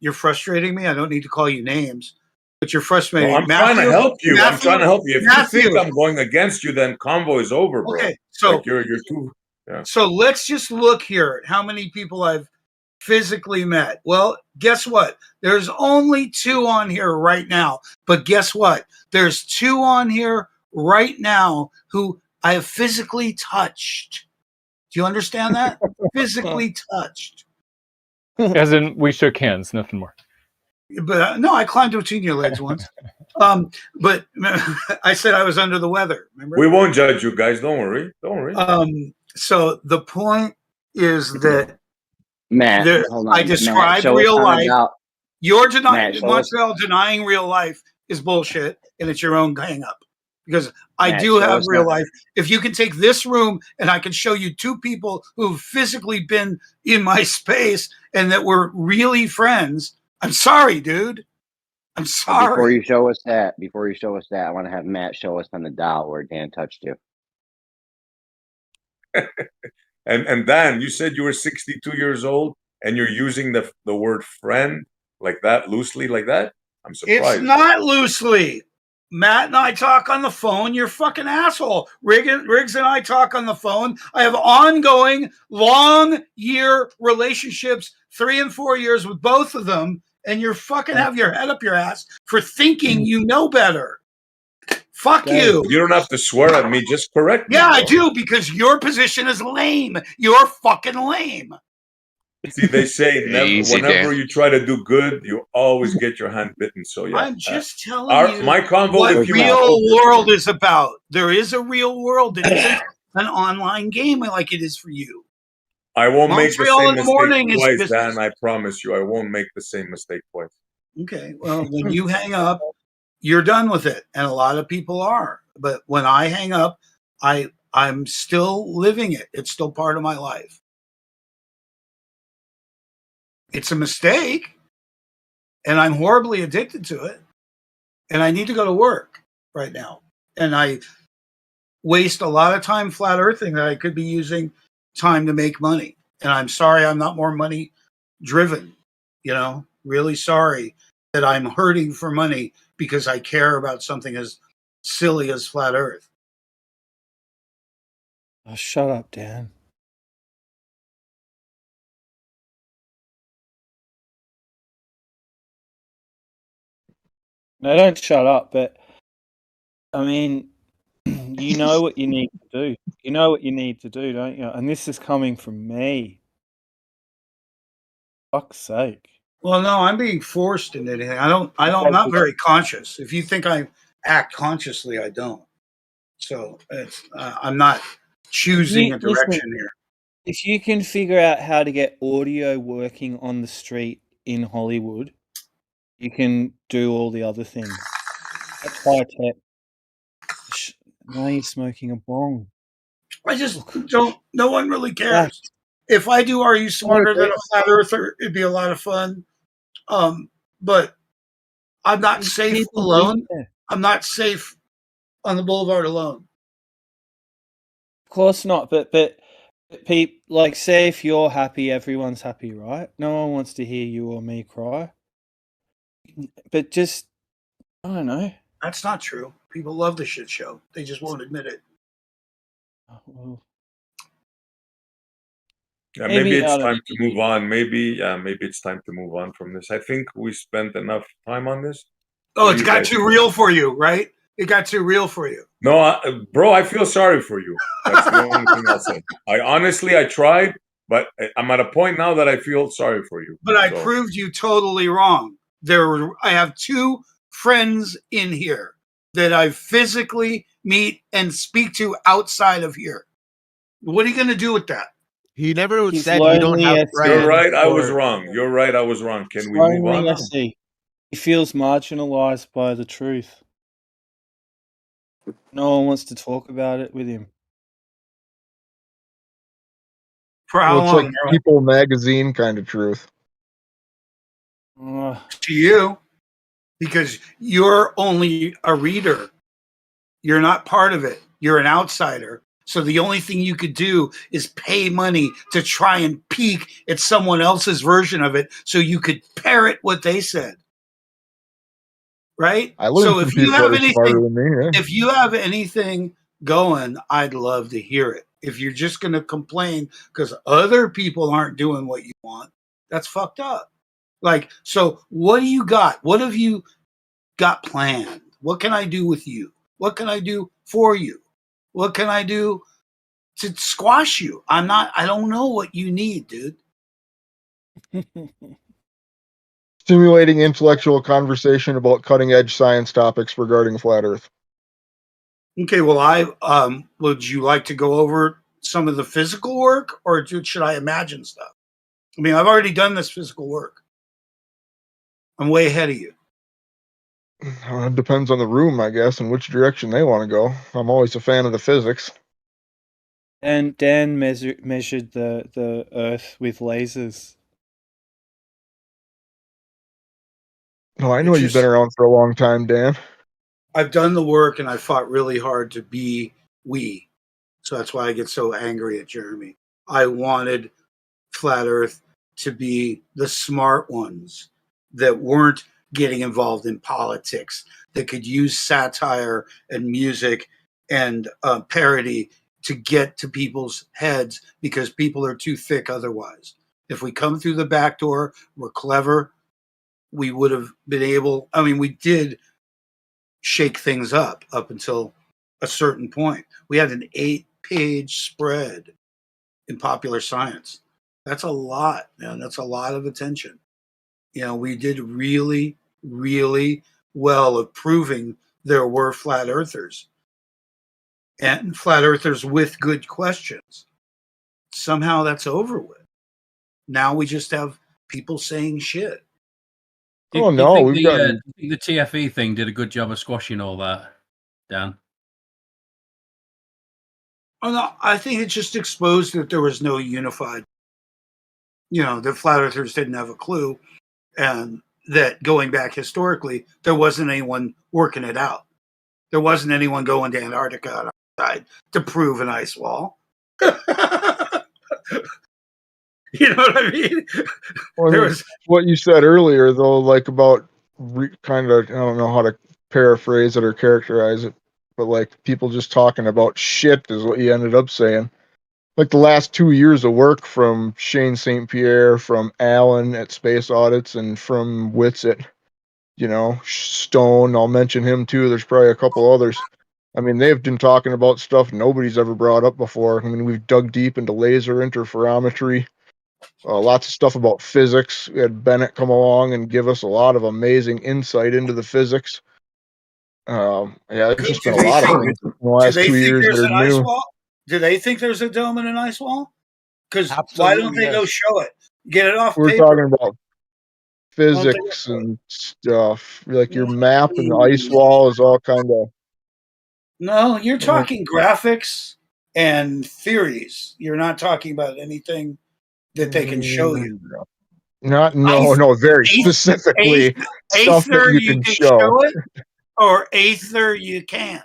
[SPEAKER 2] you're frustrating me. I don't need to call you names, but you're frustrating.
[SPEAKER 6] No, I'm trying to help you. I'm trying to help you. If you think I'm going against you, then convo is over, bro.
[SPEAKER 2] Okay, so
[SPEAKER 6] like you're too. Yeah.
[SPEAKER 2] So let's just look here at how many people I've physically met. Well, guess what? There's only 2 on here right now. But guess what? There's 2 on here right now who I have physically touched. Do you understand that? Physically touched.
[SPEAKER 8] As in, we shook hands, nothing more.
[SPEAKER 2] But no, I climbed between your legs once. But I said I was under the weather. Remember?
[SPEAKER 6] We won't judge you guys. Don't worry. Don't worry.
[SPEAKER 2] So the point is that
[SPEAKER 3] Matt, hold on.
[SPEAKER 2] I described real life. You're denying Montreal denying real life is bullshit, and it's your own hang up. Because I do have real life. If you can take this room and I can show you 2 people who've physically been in my space and that were really friends, I'm sorry, dude. I'm sorry.
[SPEAKER 3] Before you show us that, I want to have Matt show us on the dial where Dan touched you.
[SPEAKER 6] And Dan, you said you were 62 years old and you're using the word friend like that, loosely like that? I'm surprised.
[SPEAKER 2] It's not loosely. Matt and I talk on the phone. You're fucking asshole. Riggs and I talk on the phone. I have ongoing, long year relationships, 3 and 4 years with both of them. and you're fucking have your head up your ass for thinking you know better. Fuck you.
[SPEAKER 6] You don't have to swear at me. Just correct me.
[SPEAKER 2] Yeah, I
[SPEAKER 6] bro.
[SPEAKER 2] do, because your position is lame. You're fucking lame.
[SPEAKER 6] See, they say
[SPEAKER 9] Easy,
[SPEAKER 6] whenever
[SPEAKER 9] Dan.
[SPEAKER 6] you try to do good, you always get your hand bitten. So yeah,
[SPEAKER 2] I'm just telling you
[SPEAKER 6] my convo
[SPEAKER 2] what
[SPEAKER 6] with you
[SPEAKER 2] real
[SPEAKER 6] is
[SPEAKER 2] world is about. There is a real world. It isn't an online game like it is for you.
[SPEAKER 6] I won't make the
[SPEAKER 2] Montreal
[SPEAKER 6] same
[SPEAKER 2] in the
[SPEAKER 6] mistake
[SPEAKER 2] morning is
[SPEAKER 6] twice,
[SPEAKER 2] just
[SPEAKER 6] Dan. I promise you, I won't make the same mistake twice.
[SPEAKER 2] okay. Well, when you hang up, you're done with it, and a lot of people are. But when I hang up, I'm still living it. It's still part of my life. It's a mistake, and I'm horribly addicted to it, and I need to go to work right now, and I waste a lot of time flat earthing that I could be using time to make money. And I'm sorry I'm not more money driven, really sorry that I'm hurting for money because I care about something as silly as flat earth.
[SPEAKER 13] Oh, shut up, Dan. No, don't shut up, but I mean, you know what you need to do. You know what you need to do, don't you? And this is coming from me. Fuck's sake.
[SPEAKER 2] Well, no, I'm being forced into anything. I'm not very conscious. If you think I act consciously, I don't. So I'm not choosing a direction here.
[SPEAKER 13] If you can figure out how to get audio working on the street in Hollywood, you can do all the other things. That's high tech. Now you're smoking a bong.
[SPEAKER 2] I just don't. No one really cares.
[SPEAKER 13] Relax.
[SPEAKER 2] If I do Are You Smarter Than a Flat Earther, it'd be a lot of fun. But I'm not safe alone. I'm not safe on the boulevard alone.
[SPEAKER 13] Of course not, but people, like, say if you're happy, everyone's happy, right? No one wants to hear you or me cry. But just, I don't know.
[SPEAKER 2] That's not true. People love the shit show. They just won't admit it.
[SPEAKER 13] Well,
[SPEAKER 6] Yeah, maybe it's time to move on. Maybe it's time to move on from this. I think we spent enough time on this.
[SPEAKER 2] Oh, it's got too real for you, right? It got too real for you.
[SPEAKER 6] No, bro, I feel sorry for you. That's the only thing I'll say. I tried, but I'm at a point now that I feel sorry for you.
[SPEAKER 2] But I proved you totally wrong. I have two friends in here that I physically meet and speak to outside of here. What are you going to do with that?
[SPEAKER 14] He never said you don't have friends.
[SPEAKER 6] You're right. I was wrong. You're right. I was wrong. Can we move on now?
[SPEAKER 13] He feels marginalized by the truth. No one wants to talk about it with him.
[SPEAKER 2] For how
[SPEAKER 12] it's
[SPEAKER 2] long?
[SPEAKER 12] like People Magazine kind of truth.
[SPEAKER 2] To you, because you're only a reader. You're not part of it. You're an outsider. So the only thing you could do is pay money to try and peek at someone else's version of it so you could parrot what they said. Right? So if you have if you have anything going, I'd love to hear it. If you're just going to complain because other people aren't doing what you want, that's fucked up. Like, so what do you got? What have you got planned? What can I do with you? What can I do for you? What can I do to squash you? I don't know what you need, dude.
[SPEAKER 12] Stimulating intellectual conversation about cutting edge science topics regarding flat Earth.
[SPEAKER 2] Okay, well, would you like to go over some of the physical work, or should I imagine stuff? I mean, I've already done this physical work. I'm way ahead of you.
[SPEAKER 12] It depends on the room, I guess, and which direction they want to go. I'm always a fan of the physics.
[SPEAKER 13] And Dan measured the Earth with lasers.
[SPEAKER 12] No, I know you've been around for a long time, Dan.
[SPEAKER 2] I've done the work, and I fought really hard to be we. So that's why I get so angry at Jeremy. I wanted Flat Earth to be the smart ones that weren't getting involved in politics, that could use satire and music and parody to get to people's heads because people are too thick otherwise. If we come through the back door, we're clever, we would have been able. I mean, we did shake things up until a certain point. We had an 8-page spread in Popular Science. That's a lot, man. That's a lot of attention. We did really, really well of proving there were flat earthers and flat earthers with good questions. Somehow that's over with. Now we just have people saying shit.
[SPEAKER 12] Oh no, we've got
[SPEAKER 15] the TFE thing did a good job of squashing all that, Dan.
[SPEAKER 2] Oh no, I think it just exposed that there was no unified. The flat earthers didn't have a clue, and that going back historically, there wasn't anyone working it out. There wasn't anyone going to Antarctica outside to prove an ice wall. You know what I mean?
[SPEAKER 12] Well, what you said earlier, though, like about kind of, I don't know how to paraphrase it or characterize it, but like people just talking about shit is what you ended up saying. Like the last 2 years of work from Shane St. Pierre, from Alan at Space Audits, and from Witsit, Stone, I'll mention him too. There's probably a couple others. I mean, they've been talking about stuff nobody's ever brought up before. I mean, we've dug deep into laser interferometry. Lots of stuff about physics. We had Bennett come along and give us a lot of amazing insight into the physics. Yeah, there's just been a lot of things in the last 2 years that are new.
[SPEAKER 2] Do they think there's a dome and an ice wall? Because why don't they go show it? Get it off
[SPEAKER 12] We're
[SPEAKER 2] paper.
[SPEAKER 12] talking about physics and stuff. Like your map and the ice wall is all kind of.
[SPEAKER 2] No, you're talking graphics and theories. You're not talking about anything that they can show you.
[SPEAKER 12] Very specifically stuff that you can show
[SPEAKER 2] it, or Aether you can't.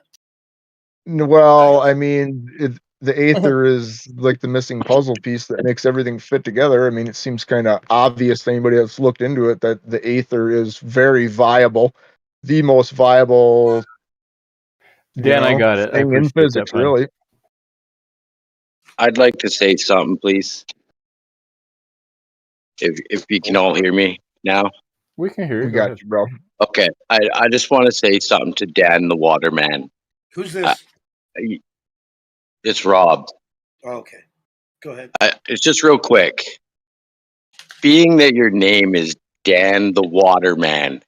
[SPEAKER 12] Well, I mean, the Aether is like the missing puzzle piece that makes everything fit together. I mean, it seems kind of obvious to anybody that's looked into it that the Aether is very viable, the most viable.
[SPEAKER 8] Dan, I got it.
[SPEAKER 12] Thing in physics, really.
[SPEAKER 16] I'd like to say something, please. If you can all hear me now.
[SPEAKER 8] We can hear you.
[SPEAKER 12] We got you, bro.
[SPEAKER 16] Okay. I just want to say something to Dan the Waterman.
[SPEAKER 2] Who's this?
[SPEAKER 16] It's Rob.
[SPEAKER 2] Okay. Go ahead.
[SPEAKER 16] It's just real quick. Being that your name is Dan the Waterman,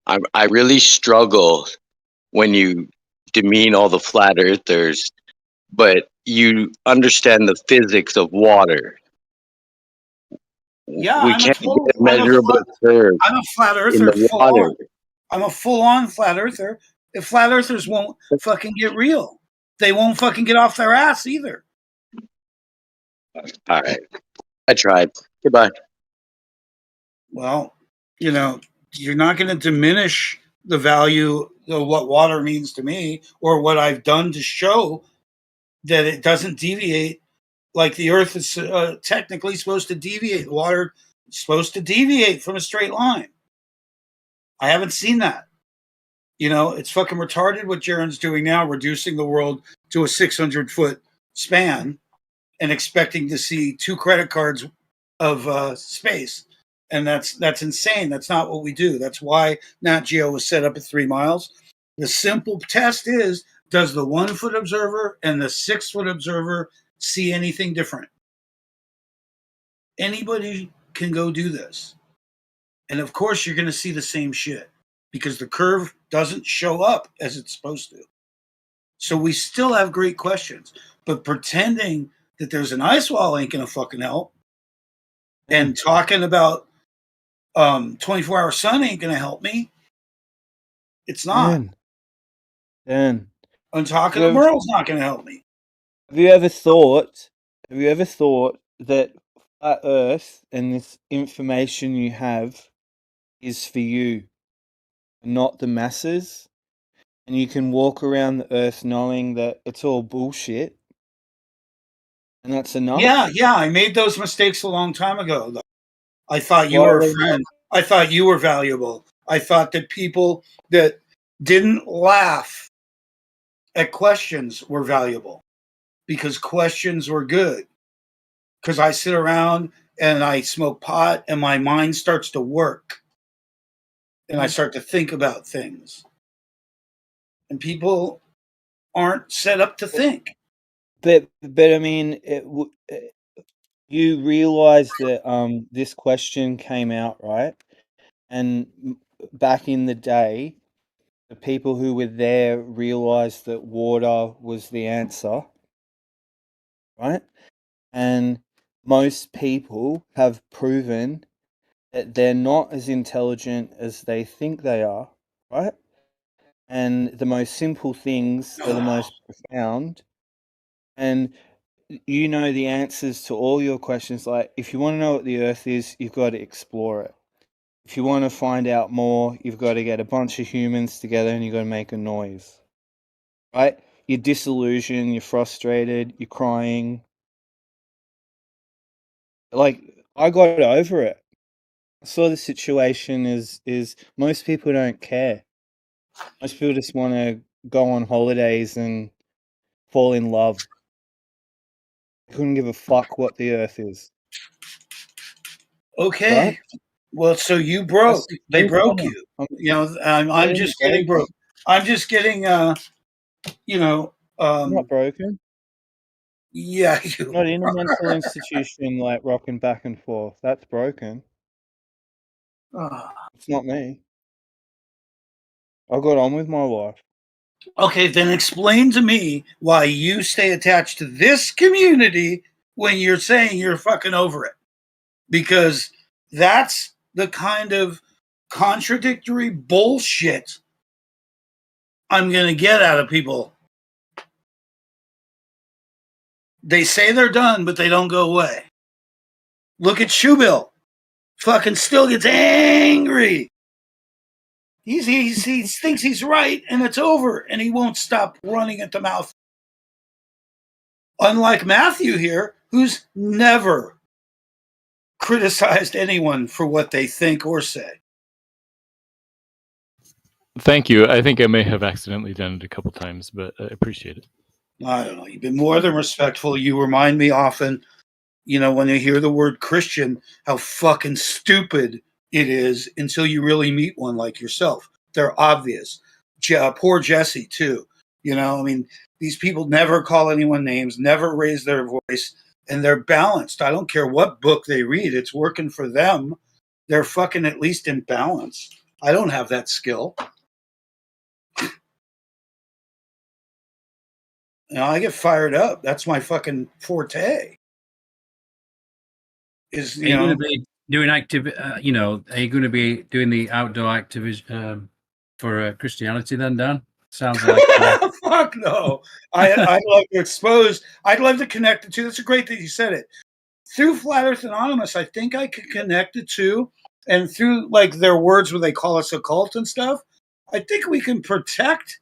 [SPEAKER 16] I really struggle when you demean all the flat earthers, but you understand the physics of water.
[SPEAKER 2] Yeah,
[SPEAKER 16] we can't get a measurable curve.
[SPEAKER 2] I'm a flat earther. I'm a full-on flat earther. If flat earthers won't fucking get real, they won't fucking get off their ass either.
[SPEAKER 16] All right. I tried. Goodbye.
[SPEAKER 2] Well, you're not going to diminish the value of what water means to me or what I've done to show that it doesn't deviate like the earth is technically supposed to deviate. Water is supposed to deviate from a straight line. I haven't seen that. It's fucking retarded what Jaron's doing now, reducing the world to a 600-foot span and expecting to see 2 credit cards of space. And that's insane. That's not what we do. That's why Nat Geo was set up at 3 miles. The simple test is, does the 1-foot observer and the 6-foot observer see anything different? Anybody can go do this. And of course, you're going to see the same shit because the curve doesn't show up as it's supposed to. So we still have great questions, but pretending that there's an ice wall ain't going to fucking help. And talking about 24-hour sun ain't going to help me. It's not.
[SPEAKER 13] Dan.
[SPEAKER 2] And talking to Merle's not going to help me.
[SPEAKER 13] Have you ever thought that flat Earth and this information you have is for you, not the masses? And you can walk around the Earth knowing that it's all bullshit? And that's enough?
[SPEAKER 2] Yeah, I made those mistakes a long time ago, though. I thought you were a friend. I thought you were valuable. I thought that people that didn't laugh at questions were valuable because questions were good. Because I sit around and I smoke pot and my mind starts to work. and I start to think about things. And people aren't set up to think.
[SPEAKER 13] But I mean, you realize that this question came out, right? And back in the day, the people who were there realized that water was the answer, right? And most people have proven that they're not as intelligent as they think they are, right? And the most simple things are the most profound. And you know the answers to all your questions. Like, if you want to know what the Earth is, you've got to explore it. If you want to find out more, you've got to get a bunch of humans together and you've got to make a noise, right? You're disillusioned, you're frustrated, you're crying. Like, I got over it. I saw the situation is most people don't care. Most people just want to go on holidays and fall in love. They couldn't give a fuck what the Earth is.
[SPEAKER 2] Okay.
[SPEAKER 13] Right?
[SPEAKER 2] Well, so you broke. They broke
[SPEAKER 13] fine.
[SPEAKER 2] you. You know, I'm just getting broke. I'm just getting, you know,
[SPEAKER 13] Not broken.
[SPEAKER 2] yeah, you
[SPEAKER 13] Not in a
[SPEAKER 2] are.
[SPEAKER 13] mental institution like rocking back and forth. That's broken. It's not me. I got on with my life.
[SPEAKER 2] Okay, then explain to me why you stay attached to this community when you're saying you're fucking over it. Because that's the kind of contradictory bullshit I'm going to get out of people. They say they're done, but they don't go away. Look at Shoebill. Fucking still gets angry. He thinks he's right, and it's over, and he won't stop running at the mouth. Unlike Matthew here, who's never criticized anyone for what they think or say.
[SPEAKER 8] Thank you. I think I may have accidentally done it a couple times, but I appreciate it.
[SPEAKER 2] I don't know. You've been more than respectful. You remind me often, you know, when you hear the word Christian, how fucking stupid it is until you really meet one like yourself. They're obvious. Poor Jesse, too. You know, I mean, these people never call anyone names, never raise their voice, and they're balanced. I don't care what book they read, it's working for them. They're fucking at least in balance. I don't have that skill. You know, I get fired up. That's my fucking forte. Is,
[SPEAKER 15] Are you going to be doing active? You know, are you going to be doing the outdoor activism for Christianity then, Dan? Sounds like
[SPEAKER 2] fuck no. I'd love to expose. I'd love to connect the two. That's a great that you said it. Through Flat Earth Anonymous, I think I could connect the two, and through like their words where they call us a cult and stuff. I think we can protect,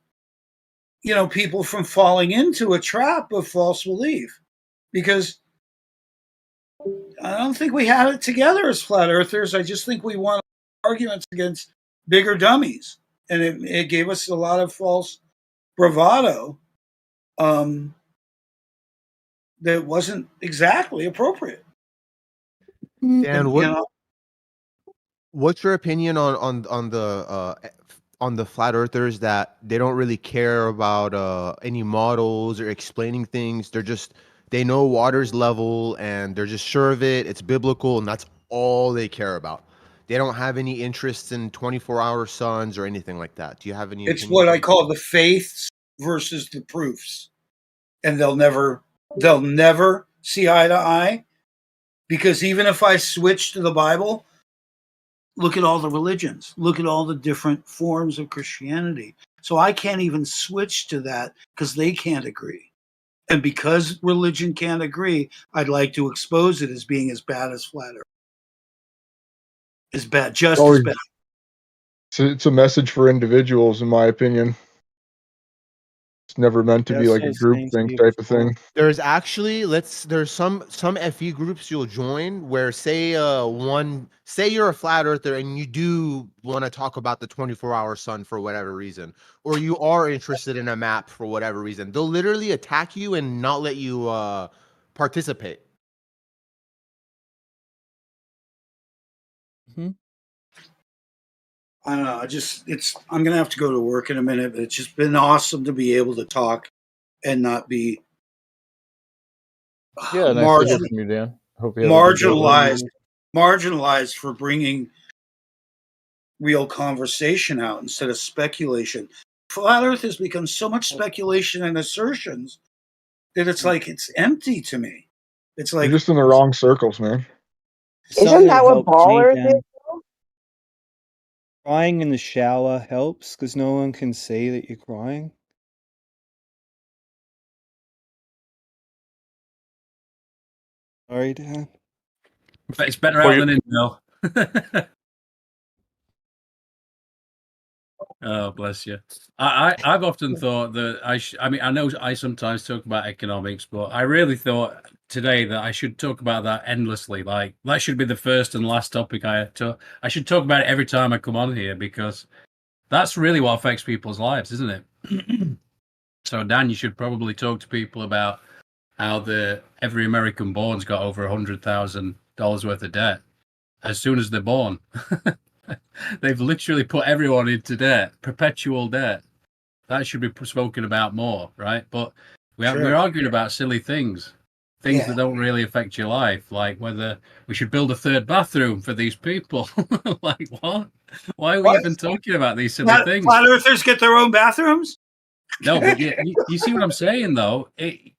[SPEAKER 2] you know, people from falling into a trap of false belief, because I don't think we had it together as flat earthers. I just think we won arguments against bigger dummies, and it gave us a lot of false bravado that wasn't exactly appropriate.
[SPEAKER 14] Dan,
[SPEAKER 2] You know,
[SPEAKER 14] what's your opinion on the flat earthers that they don't really care about any models or explaining things? They know water's level and they're just sure of it. It's biblical and that's all they care about. They don't have any interest in 24-hour suns or anything like that. Do you have any
[SPEAKER 2] it's
[SPEAKER 14] opinions
[SPEAKER 2] what
[SPEAKER 14] on
[SPEAKER 2] I call the faiths versus the proofs, and they'll never see eye to eye, because even if I switch to the Bible, look at all the religions, look at all the different forms of Christianity. So I can't even switch to that because they can't agree. And because religion can't agree, I'd like to expose it as being as bad as flat earth. As bad, just as bad.
[SPEAKER 12] It's a message for individuals, in my opinion. It's never meant to be like a group think type of thing.
[SPEAKER 14] There's actually there's some FE groups you'll join where say you're a flat earther and you do want to talk about the 24-hour sun for whatever reason, or you are interested in a map for whatever reason. They'll literally attack you and not let you participate.
[SPEAKER 13] Mm-hmm.
[SPEAKER 2] I don't know. I'm going to have to go to work in a minute, but it's just been awesome to be able to talk and not be
[SPEAKER 8] Yeah, nice to hear from you, Dan. Hope you have a good day.
[SPEAKER 2] marginalized for bringing real conversation out instead of speculation. Flat Earth has become so much speculation and assertions that it's like it's empty to me. It's like
[SPEAKER 12] You're just in the wrong circles, man.
[SPEAKER 13] Isn't that what ballers is? Crying in the shower helps because no one can see that you're crying. Sorry, Dan.
[SPEAKER 15] But it's better out than in, though. Oh, bless you. I've often thought that I mean, I know I sometimes talk about economics, but I really thought today that I should talk about that endlessly. Like that should be the first and last topic I should talk about it every time I come on here because that's really what affects people's lives, isn't it? So, Dan, you should probably talk to people about how every American born's got over $100,000 worth of debt as soon as they're born. They've literally put everyone into debt, perpetual debt. That should be spoken about more, right? But we're arguing about silly things that don't really affect your life, like whether we should build a third bathroom for these people. Like what? Why are we even talking about these silly things?
[SPEAKER 2] Flat Earthers get their own bathrooms?
[SPEAKER 15] No, but you see what I'm saying, though?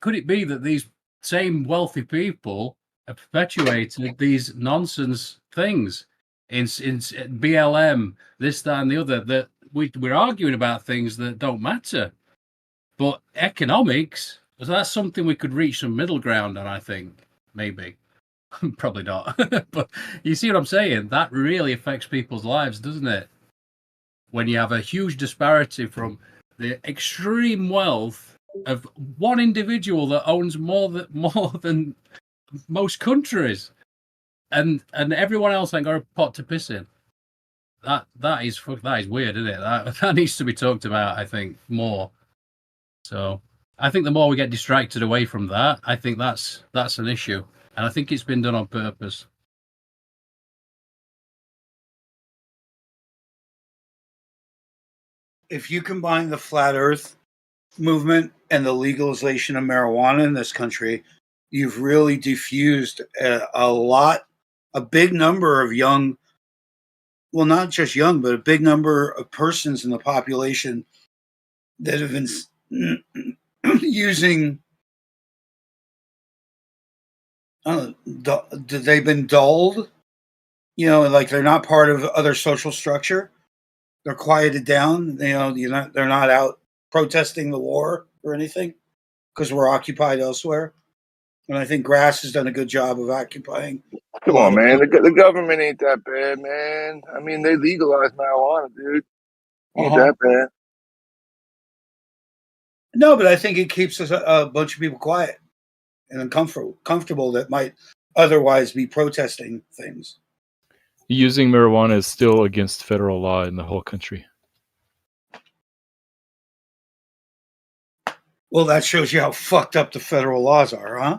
[SPEAKER 15] Could it be that these same wealthy people have perpetuated these nonsense things in BLM, this, that, and the other, that we're arguing about things that don't matter? But economics, that's something we could reach some middle ground on, I think. Maybe. Probably not. But you see what I'm saying? That really affects people's lives, doesn't it? When you have a huge disparity from the extreme wealth of one individual that owns more than most countries, and everyone else ain't got a pot to piss in. That is weird, isn't it? That needs to be talked about, I think, more. So I think the more we get distracted away from that, I think that's an issue, and I think it's been done on purpose.
[SPEAKER 2] If you combine the flat Earth movement and the legalization of marijuana in this country, you've really diffused a big number of young, well, not just young, but a big number of persons in the population that have been using, they've been dulled, like they're not part of other social structure. They're quieted down. They're not out protesting the war or anything because we're occupied elsewhere. And I think Grass has done a good job of occupying.
[SPEAKER 17] Come on, man. The government ain't that bad, man. I mean, they legalized marijuana, dude. Ain't that bad.
[SPEAKER 2] No, but I think it keeps a bunch of people quiet and comfortable that might otherwise be protesting things.
[SPEAKER 8] Using marijuana is still against federal law in the whole country.
[SPEAKER 2] Well, that shows you how fucked up the federal laws are, huh?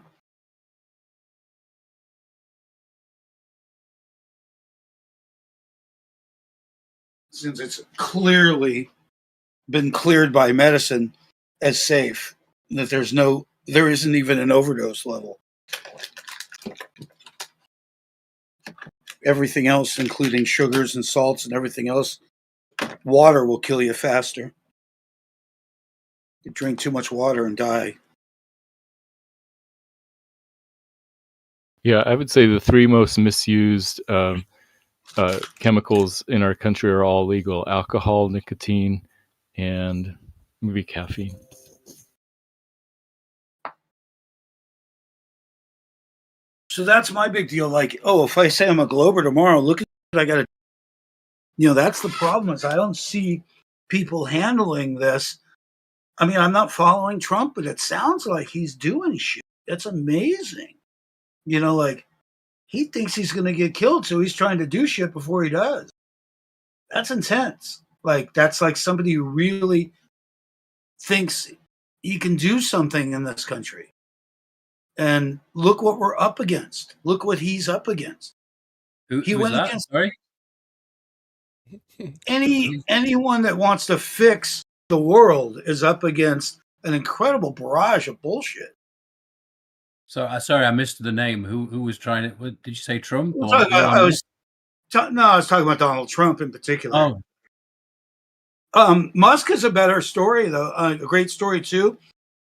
[SPEAKER 2] Since it's clearly been cleared by medicine as safe, that there isn't even an overdose level. Everything else, including sugars and salts and everything else, water will kill you faster. You drink too much water and die.
[SPEAKER 8] Yeah, I would say the three most misused chemicals in our country are all legal: alcohol, nicotine, and maybe caffeine.
[SPEAKER 2] So that's my big deal. Like, if I say I'm a Glober tomorrow, look at what I got to. That's the problem is I don't see people handling this. I mean, I'm not following Trump, but it sounds like he's doing shit. That's amazing. Like he thinks he's going to get killed, so he's trying to do shit before he does. That's intense. Like that's like somebody who really thinks he can do something in this country. And look what we're up against. Look what he's up against.
[SPEAKER 15] Who was that? Sorry?
[SPEAKER 2] anyone that wants to fix the world is up against an incredible barrage of bullshit.
[SPEAKER 15] So sorry, I missed the name. Who was trying it? Did you say Trump or
[SPEAKER 2] I
[SPEAKER 15] Elon
[SPEAKER 2] was
[SPEAKER 15] Musk?
[SPEAKER 2] I was talking about Donald Trump in particular. Musk is a better story, though, a great story too,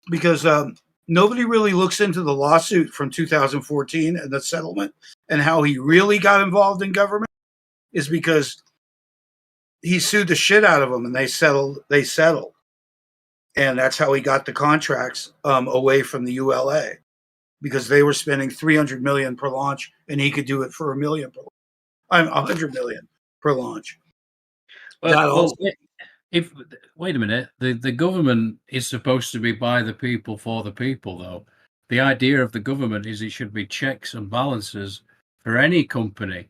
[SPEAKER 2] because nobody really looks into the lawsuit from 2014 and the settlement and how he really got involved in government is because he sued the shit out of them and they settled. And that's how he got the contracts away from the ULA because they were spending $300 million per launch and he could do it for $1 million per launch. $100 million per launch.
[SPEAKER 15] Well, if wait a minute, the government is supposed to be by the people for the people, though. The idea of the government is it should be checks and balances for any company,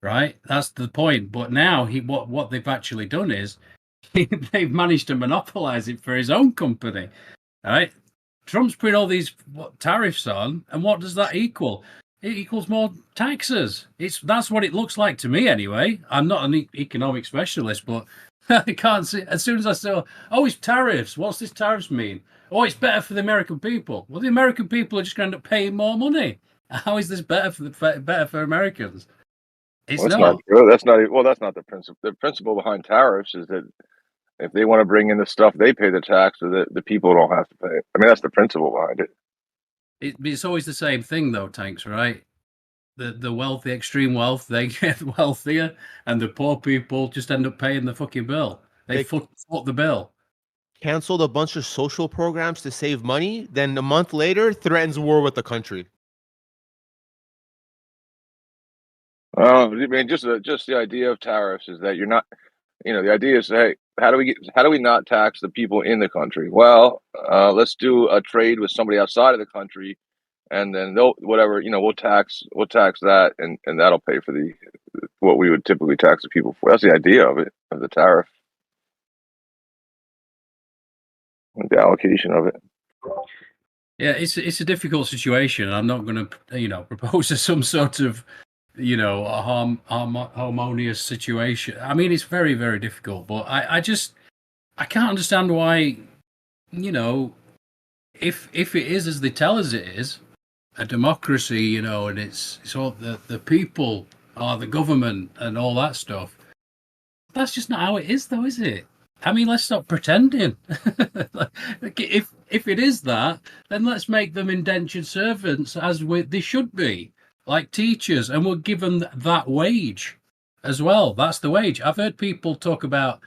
[SPEAKER 15] right? That's the point. But now what they've actually done is they've managed to monopolize it for his own company, right? Trump's put all these tariffs on, and what does that equal? It equals more taxes. That's what it looks like to me, anyway. I'm not an economic specialist, but I can't see. As soon as I saw, oh, it's tariffs. What's this tariffs mean? Oh, it's better for the American people. Well, the American people are just going to end up paying more money. How is this better for Americans? It's
[SPEAKER 17] that's
[SPEAKER 15] not.
[SPEAKER 17] true. That's not the principle. The principle behind tariffs is that if they want to bring in the stuff, they pay the tax, so that the people don't have to pay. I mean, that's the principle behind it.
[SPEAKER 15] It's always the same thing, though, Tanks, right? The wealthy, extreme wealth, they get wealthier, and the poor people just end up paying the fucking bill. They foot the bill.
[SPEAKER 14] Canceled a bunch of social programs to save money, then a month later threatens war with the country.
[SPEAKER 17] I mean, just the idea of tariffs is that you're not, the idea is, hey, how do we not tax the people in the country? Well, let's do a trade with somebody outside of the country, and then we'll tax that, and that'll pay for what we would typically tax the people for. That's the idea of it, of the tariff, the allocation of it.
[SPEAKER 15] Yeah, it's a difficult situation. I'm not going to, propose some sort of, a harmonious situation. I mean, it's very, very difficult. But I can't understand why, if it is as they tell us it is, a democracy, and it's all the people are the government and all that stuff. That's just not how it is, though, is it? I mean, let's stop pretending. If it is that, then let's make them indentured servants as they should be, like teachers, and we'll give them that wage as well. That's the wage. I've heard people talk about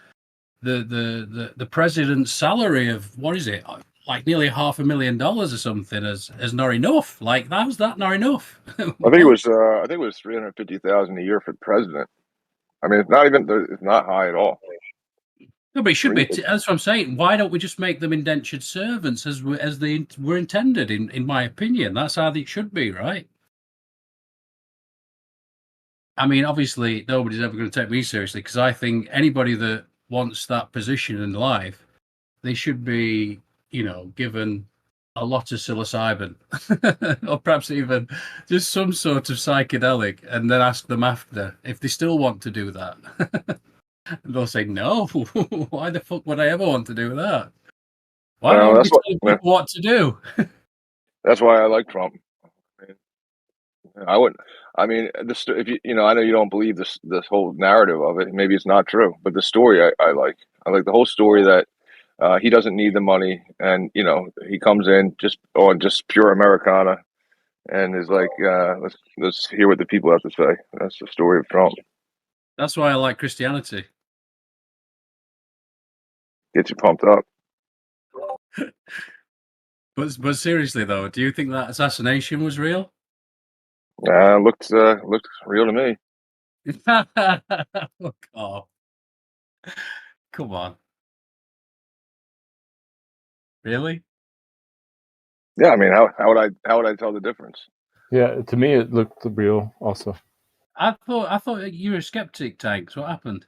[SPEAKER 15] the president's salary of what is it, like nearly $500,000 or something, as not enough. Like, how's that not enough?
[SPEAKER 17] I think it was $350,000 a year for the president. I mean, it's not high at all.
[SPEAKER 15] No, but it should be. That's what I'm saying. Why don't we just make them indentured servants as they were intended? In my opinion, that's how they should be, right? I mean, obviously, nobody's ever going to take me seriously because I think anybody that wants that position in life, they should be, given a lot of psilocybin, or perhaps even just some sort of psychedelic, and then ask them after if they still want to do that. And they'll say, no, why the fuck would I ever want to do that? Why don't we tell people what to do?
[SPEAKER 17] That's why I like Trump. I wouldn't. I mean, if I know you don't believe this whole narrative of it. Maybe it's not true, but the story I like. I like the whole story that he doesn't need the money, and he comes in just pure Americana, and is like, let's hear what the people have to say. That's the story of Trump.
[SPEAKER 15] That's why I like Christianity.
[SPEAKER 17] Gets you pumped up.
[SPEAKER 15] But seriously though, do you think that assassination was real?
[SPEAKER 17] Looked real to me.
[SPEAKER 15] Look off. Come on. Really?
[SPEAKER 17] Yeah, I mean, how would I tell the difference?
[SPEAKER 8] Yeah, to me it looked real also.
[SPEAKER 15] I thought you were a skeptic, Tanks. What happened?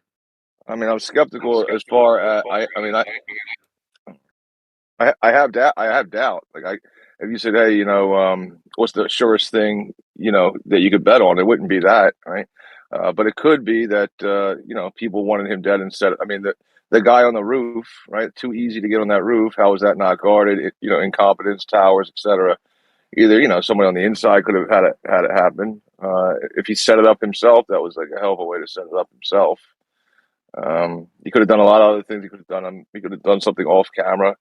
[SPEAKER 17] I mean, I'm skeptical as far as I have doubt. I have doubt. Like if you said, hey, what's the surest thing, that you could bet on? It wouldn't be that, right? But it could be that people wanted him dead instead. I mean, the guy on the roof, right? Too easy to get on that roof. How was that not guarded? Incompetence, towers, etc. Either somebody on the inside could have had it happen. If he set it up himself, that was like a hell of a way to set it up himself. He could have done a lot of other things. He could have done something off camera,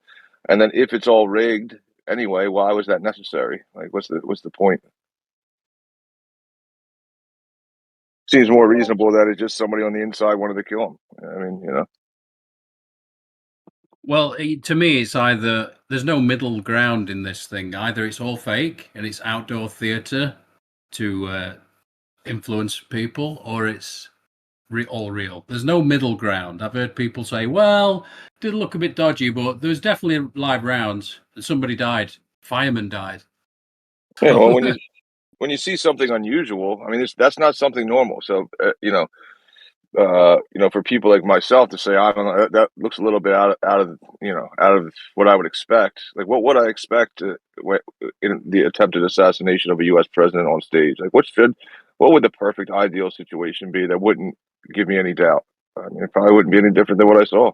[SPEAKER 17] and then if it's all rigged anyway, why was that necessary? Like, what's the point? Seems more reasonable that it's just somebody on the inside wanted to kill him. I mean.
[SPEAKER 15] Well, to me, it's either there's no middle ground in this thing. Either it's all fake and it's outdoor theater to influence people, or it's all real. There's no middle ground. I've heard people say, "Well, it did look a bit dodgy, but there was definitely live rounds. And somebody died. Fireman died."
[SPEAKER 17] Yeah, well, when you see something unusual, I mean, that's not something normal. So for people like myself to say, I don't know, that looks a little bit out of what I would expect. Like, what would I expect in the attempted assassination of a U.S. president on stage? Like, what would the perfect ideal situation be that wouldn't give me any doubt? I mean, it probably wouldn't be any different than what I saw.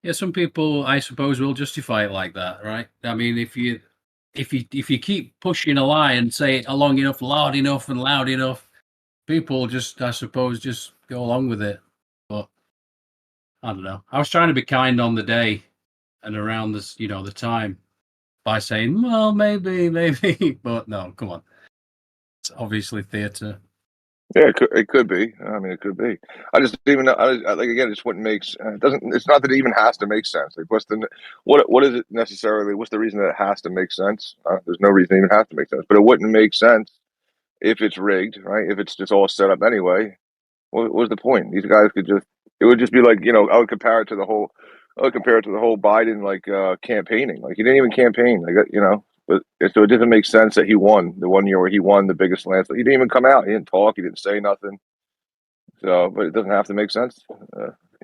[SPEAKER 15] Yeah, some people, I suppose, will justify it like that, right? I mean, if you keep pushing a lie and say it long enough, loud enough, people just, I suppose, just go along with it. But I don't know. I was trying to be kind on the day and around this, the time by saying, well, maybe, but no, come on. It's obviously theater.
[SPEAKER 17] Yeah, it could be. I mean, it could be. I just even like again, it just wouldn't make. It doesn't. It's not that it even has to make sense. Like, what is it necessarily? What's the reason that it has to make sense? There's no reason it even has to make sense. But it wouldn't make sense if it's rigged, right? If it's just all set up anyway. What's the point? These guys could just. It would just be like I would compare it to the whole. I would compare it to the whole Biden campaigning. Like, he didn't even campaign. But so it doesn't make sense that he won the 1 year where he won the biggest landslide. He didn't even come out. He didn't talk. He didn't say nothing. So, but it doesn't have to make sense,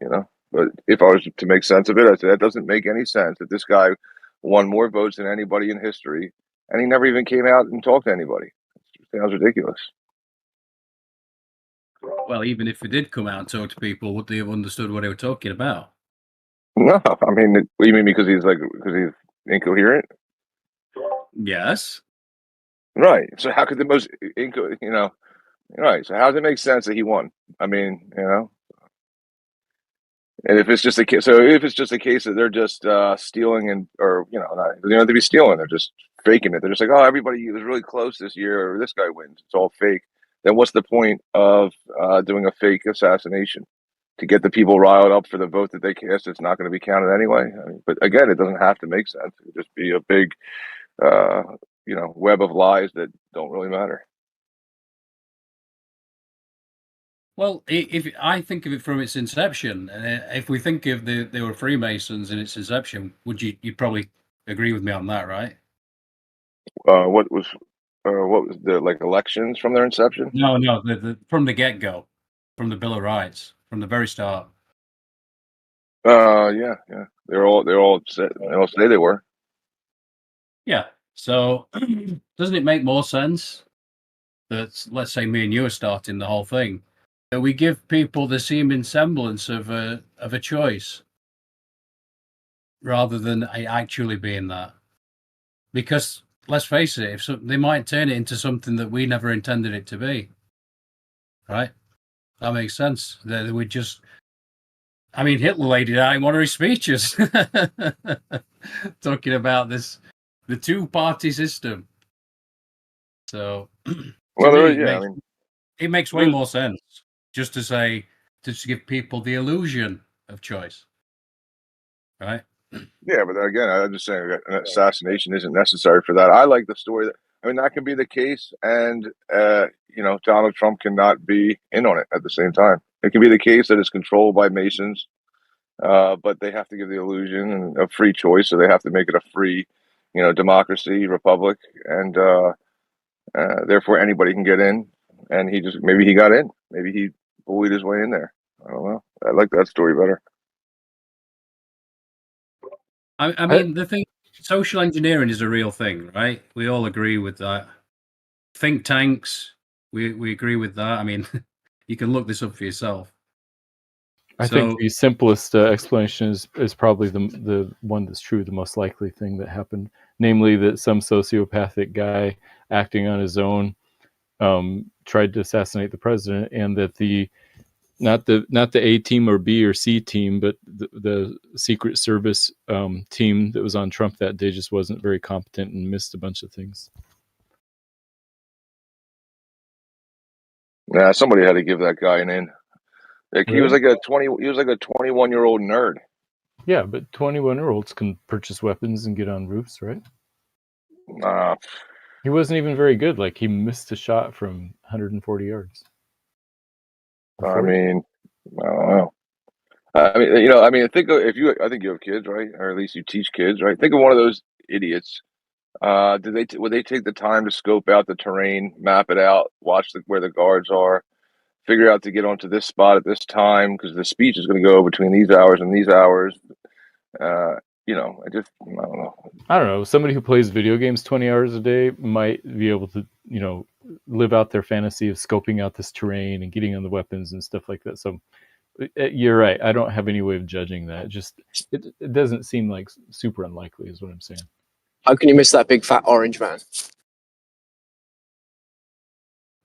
[SPEAKER 17] you know. But if I was to make sense of it, I'd say that doesn't make any sense. That this guy won more votes than anybody in history, and he never even came out and talked to anybody. It sounds ridiculous.
[SPEAKER 15] Well, even if he did come out and talk to people, would they have understood what they were talking about?
[SPEAKER 17] No, I mean, what do you mean because he's incoherent?
[SPEAKER 15] Yes.
[SPEAKER 17] Right. So how could the most right? So how does it make sense that he won? I mean, and if it's just a case, that they're just stealing or they don't have to be stealing, they're just faking it. They're just like, oh, everybody was really close this year, or this guy wins. It's all fake. Then what's the point of doing a fake assassination to get the people riled up for the vote that they cast? It's not going to be counted anyway. I mean, but again, it doesn't have to make sense. It could just be a big, web of lies that don't really matter.
[SPEAKER 15] Well, if I think of it from its inception, if we think of they were Freemasons in its inception, you'd probably agree with me on that, right?
[SPEAKER 17] What was the elections from their inception?
[SPEAKER 15] No, from the get-go, from the Bill of Rights, from the very start.
[SPEAKER 17] Yeah. They all say they were.
[SPEAKER 15] Yeah. So doesn't it make more sense that, let's say, me and you are starting the whole thing, that we give people the seeming semblance of a choice rather than it actually being that? Because let's face it, they might turn it into something that we never intended it to be. Right? That makes sense. That we just, I mean, Hitler laid it out in one of his speeches, talking about the two-party system. So, it makes way more sense just to say, to give people the illusion of choice. Right?
[SPEAKER 17] Yeah, but again, I'm just saying that an assassination isn't necessary for that. I like the story that can be the case, and Donald Trump cannot be in on it at the same time. It can be the case that it's controlled by Masons, but they have to give the illusion of free choice, so they have to make it a free, democracy, republic, and therefore anybody can get in. And maybe he got in, maybe he bullied his way in there. I don't know. I like that story better.
[SPEAKER 15] I mean, the thing social engineering is a real thing, right? We all agree with that. Think tanks, we agree with that. I mean, you can look this up for yourself.
[SPEAKER 8] I think the simplest explanation is probably the one that's true, the most likely thing that happened, namely that some sociopathic guy acting on his own tried to assassinate the president, and that not the A team or B or C team, but the Secret Service team that was on Trump that day just wasn't very competent and missed a bunch of things.
[SPEAKER 17] Yeah, somebody had to give that guy an in. Like
[SPEAKER 8] Really?
[SPEAKER 17] he was like a 21-year-old nerd.
[SPEAKER 8] Yeah, but 21-year-olds can purchase weapons and get on roofs, right? He wasn't even very good. Like, he missed a shot from 140 yards.
[SPEAKER 17] I mean, I don't know. I mean, think of I think you have kids, right? Or at least you teach kids, right? Think of one of those idiots. Would they take the time to scope out the terrain, map it out, watch where the guards are, figure out to get onto this spot at this time because the speech is going to go between these hours and these hours? I don't know.
[SPEAKER 8] I don't know. Somebody who plays video games 20 hours a day might be able to, live out their fantasy of scoping out this terrain and getting on the weapons and stuff like that. So you're right. I don't have any way of judging that. It doesn't seem like super unlikely is what I'm saying.
[SPEAKER 18] How can you miss that big fat orange man?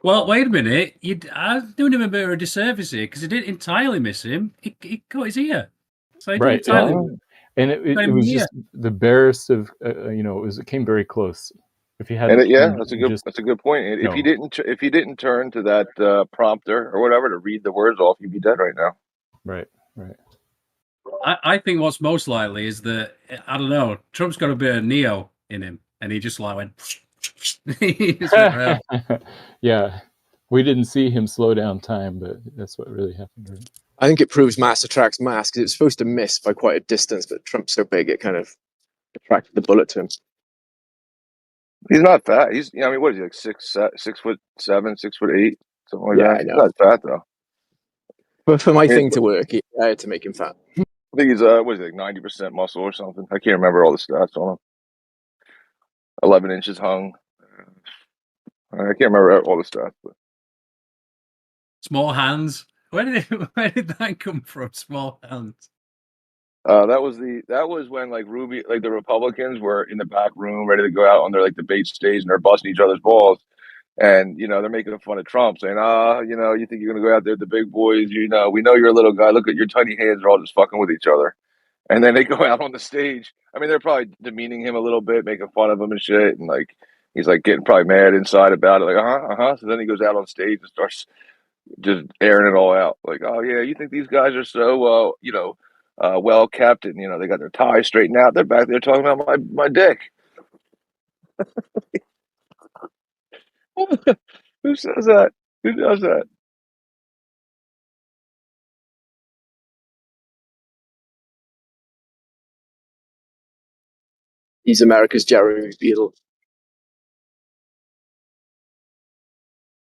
[SPEAKER 15] Well, wait a minute. I'm doing him a bit of a disservice here because I didn't entirely miss him. He cut his ear. So he
[SPEAKER 8] Right.
[SPEAKER 15] didn't entirely.
[SPEAKER 8] And it was just the barest of, it came very close. If he hadn't,
[SPEAKER 17] that's a good point. If he didn't turn to that prompter or whatever to read the words off, he'd be dead right now.
[SPEAKER 8] Right.
[SPEAKER 15] I think what's most likely is that, I don't know, Trump's got a bit of Neo in him, and he just like went.
[SPEAKER 8] Yeah, we didn't see him slow down time, but that's what really happened. Right?
[SPEAKER 18] I think it proves mass attracts mass because it was supposed to miss by quite a distance, but Trump's so big it kind of attracted the bullet to him.
[SPEAKER 17] He's not fat. What is he, like 6'7", 6'8", something like that?
[SPEAKER 18] I know.
[SPEAKER 17] He's not fat though.
[SPEAKER 18] But for my thing to work, I had to make him fat.
[SPEAKER 17] I think he's like 90% muscle or something. I can't remember all the stats on him. 11 inches hung. I can't remember all the stats. But
[SPEAKER 15] small hands. Where did that come from? Small hands.
[SPEAKER 17] That was when the Republicans were in the back room ready to go out on their debate stage and they're busting each other's balls. And, they're making fun of Trump saying, you think you're going to go out there with the big boys, we know you're a little guy. Look at your tiny hands are all just fucking with each other. And then they go out on the stage. I mean, they're probably demeaning him a little bit, making fun of him and shit. And he's getting probably mad inside about it. So then he goes out on stage and starts just airing it all out. Oh yeah, you think these guys are so, well kept and, they got their ties straightened out. They're back there talking about my dick. Who says that? Who does that?
[SPEAKER 18] He's America's Jeremy Beadle.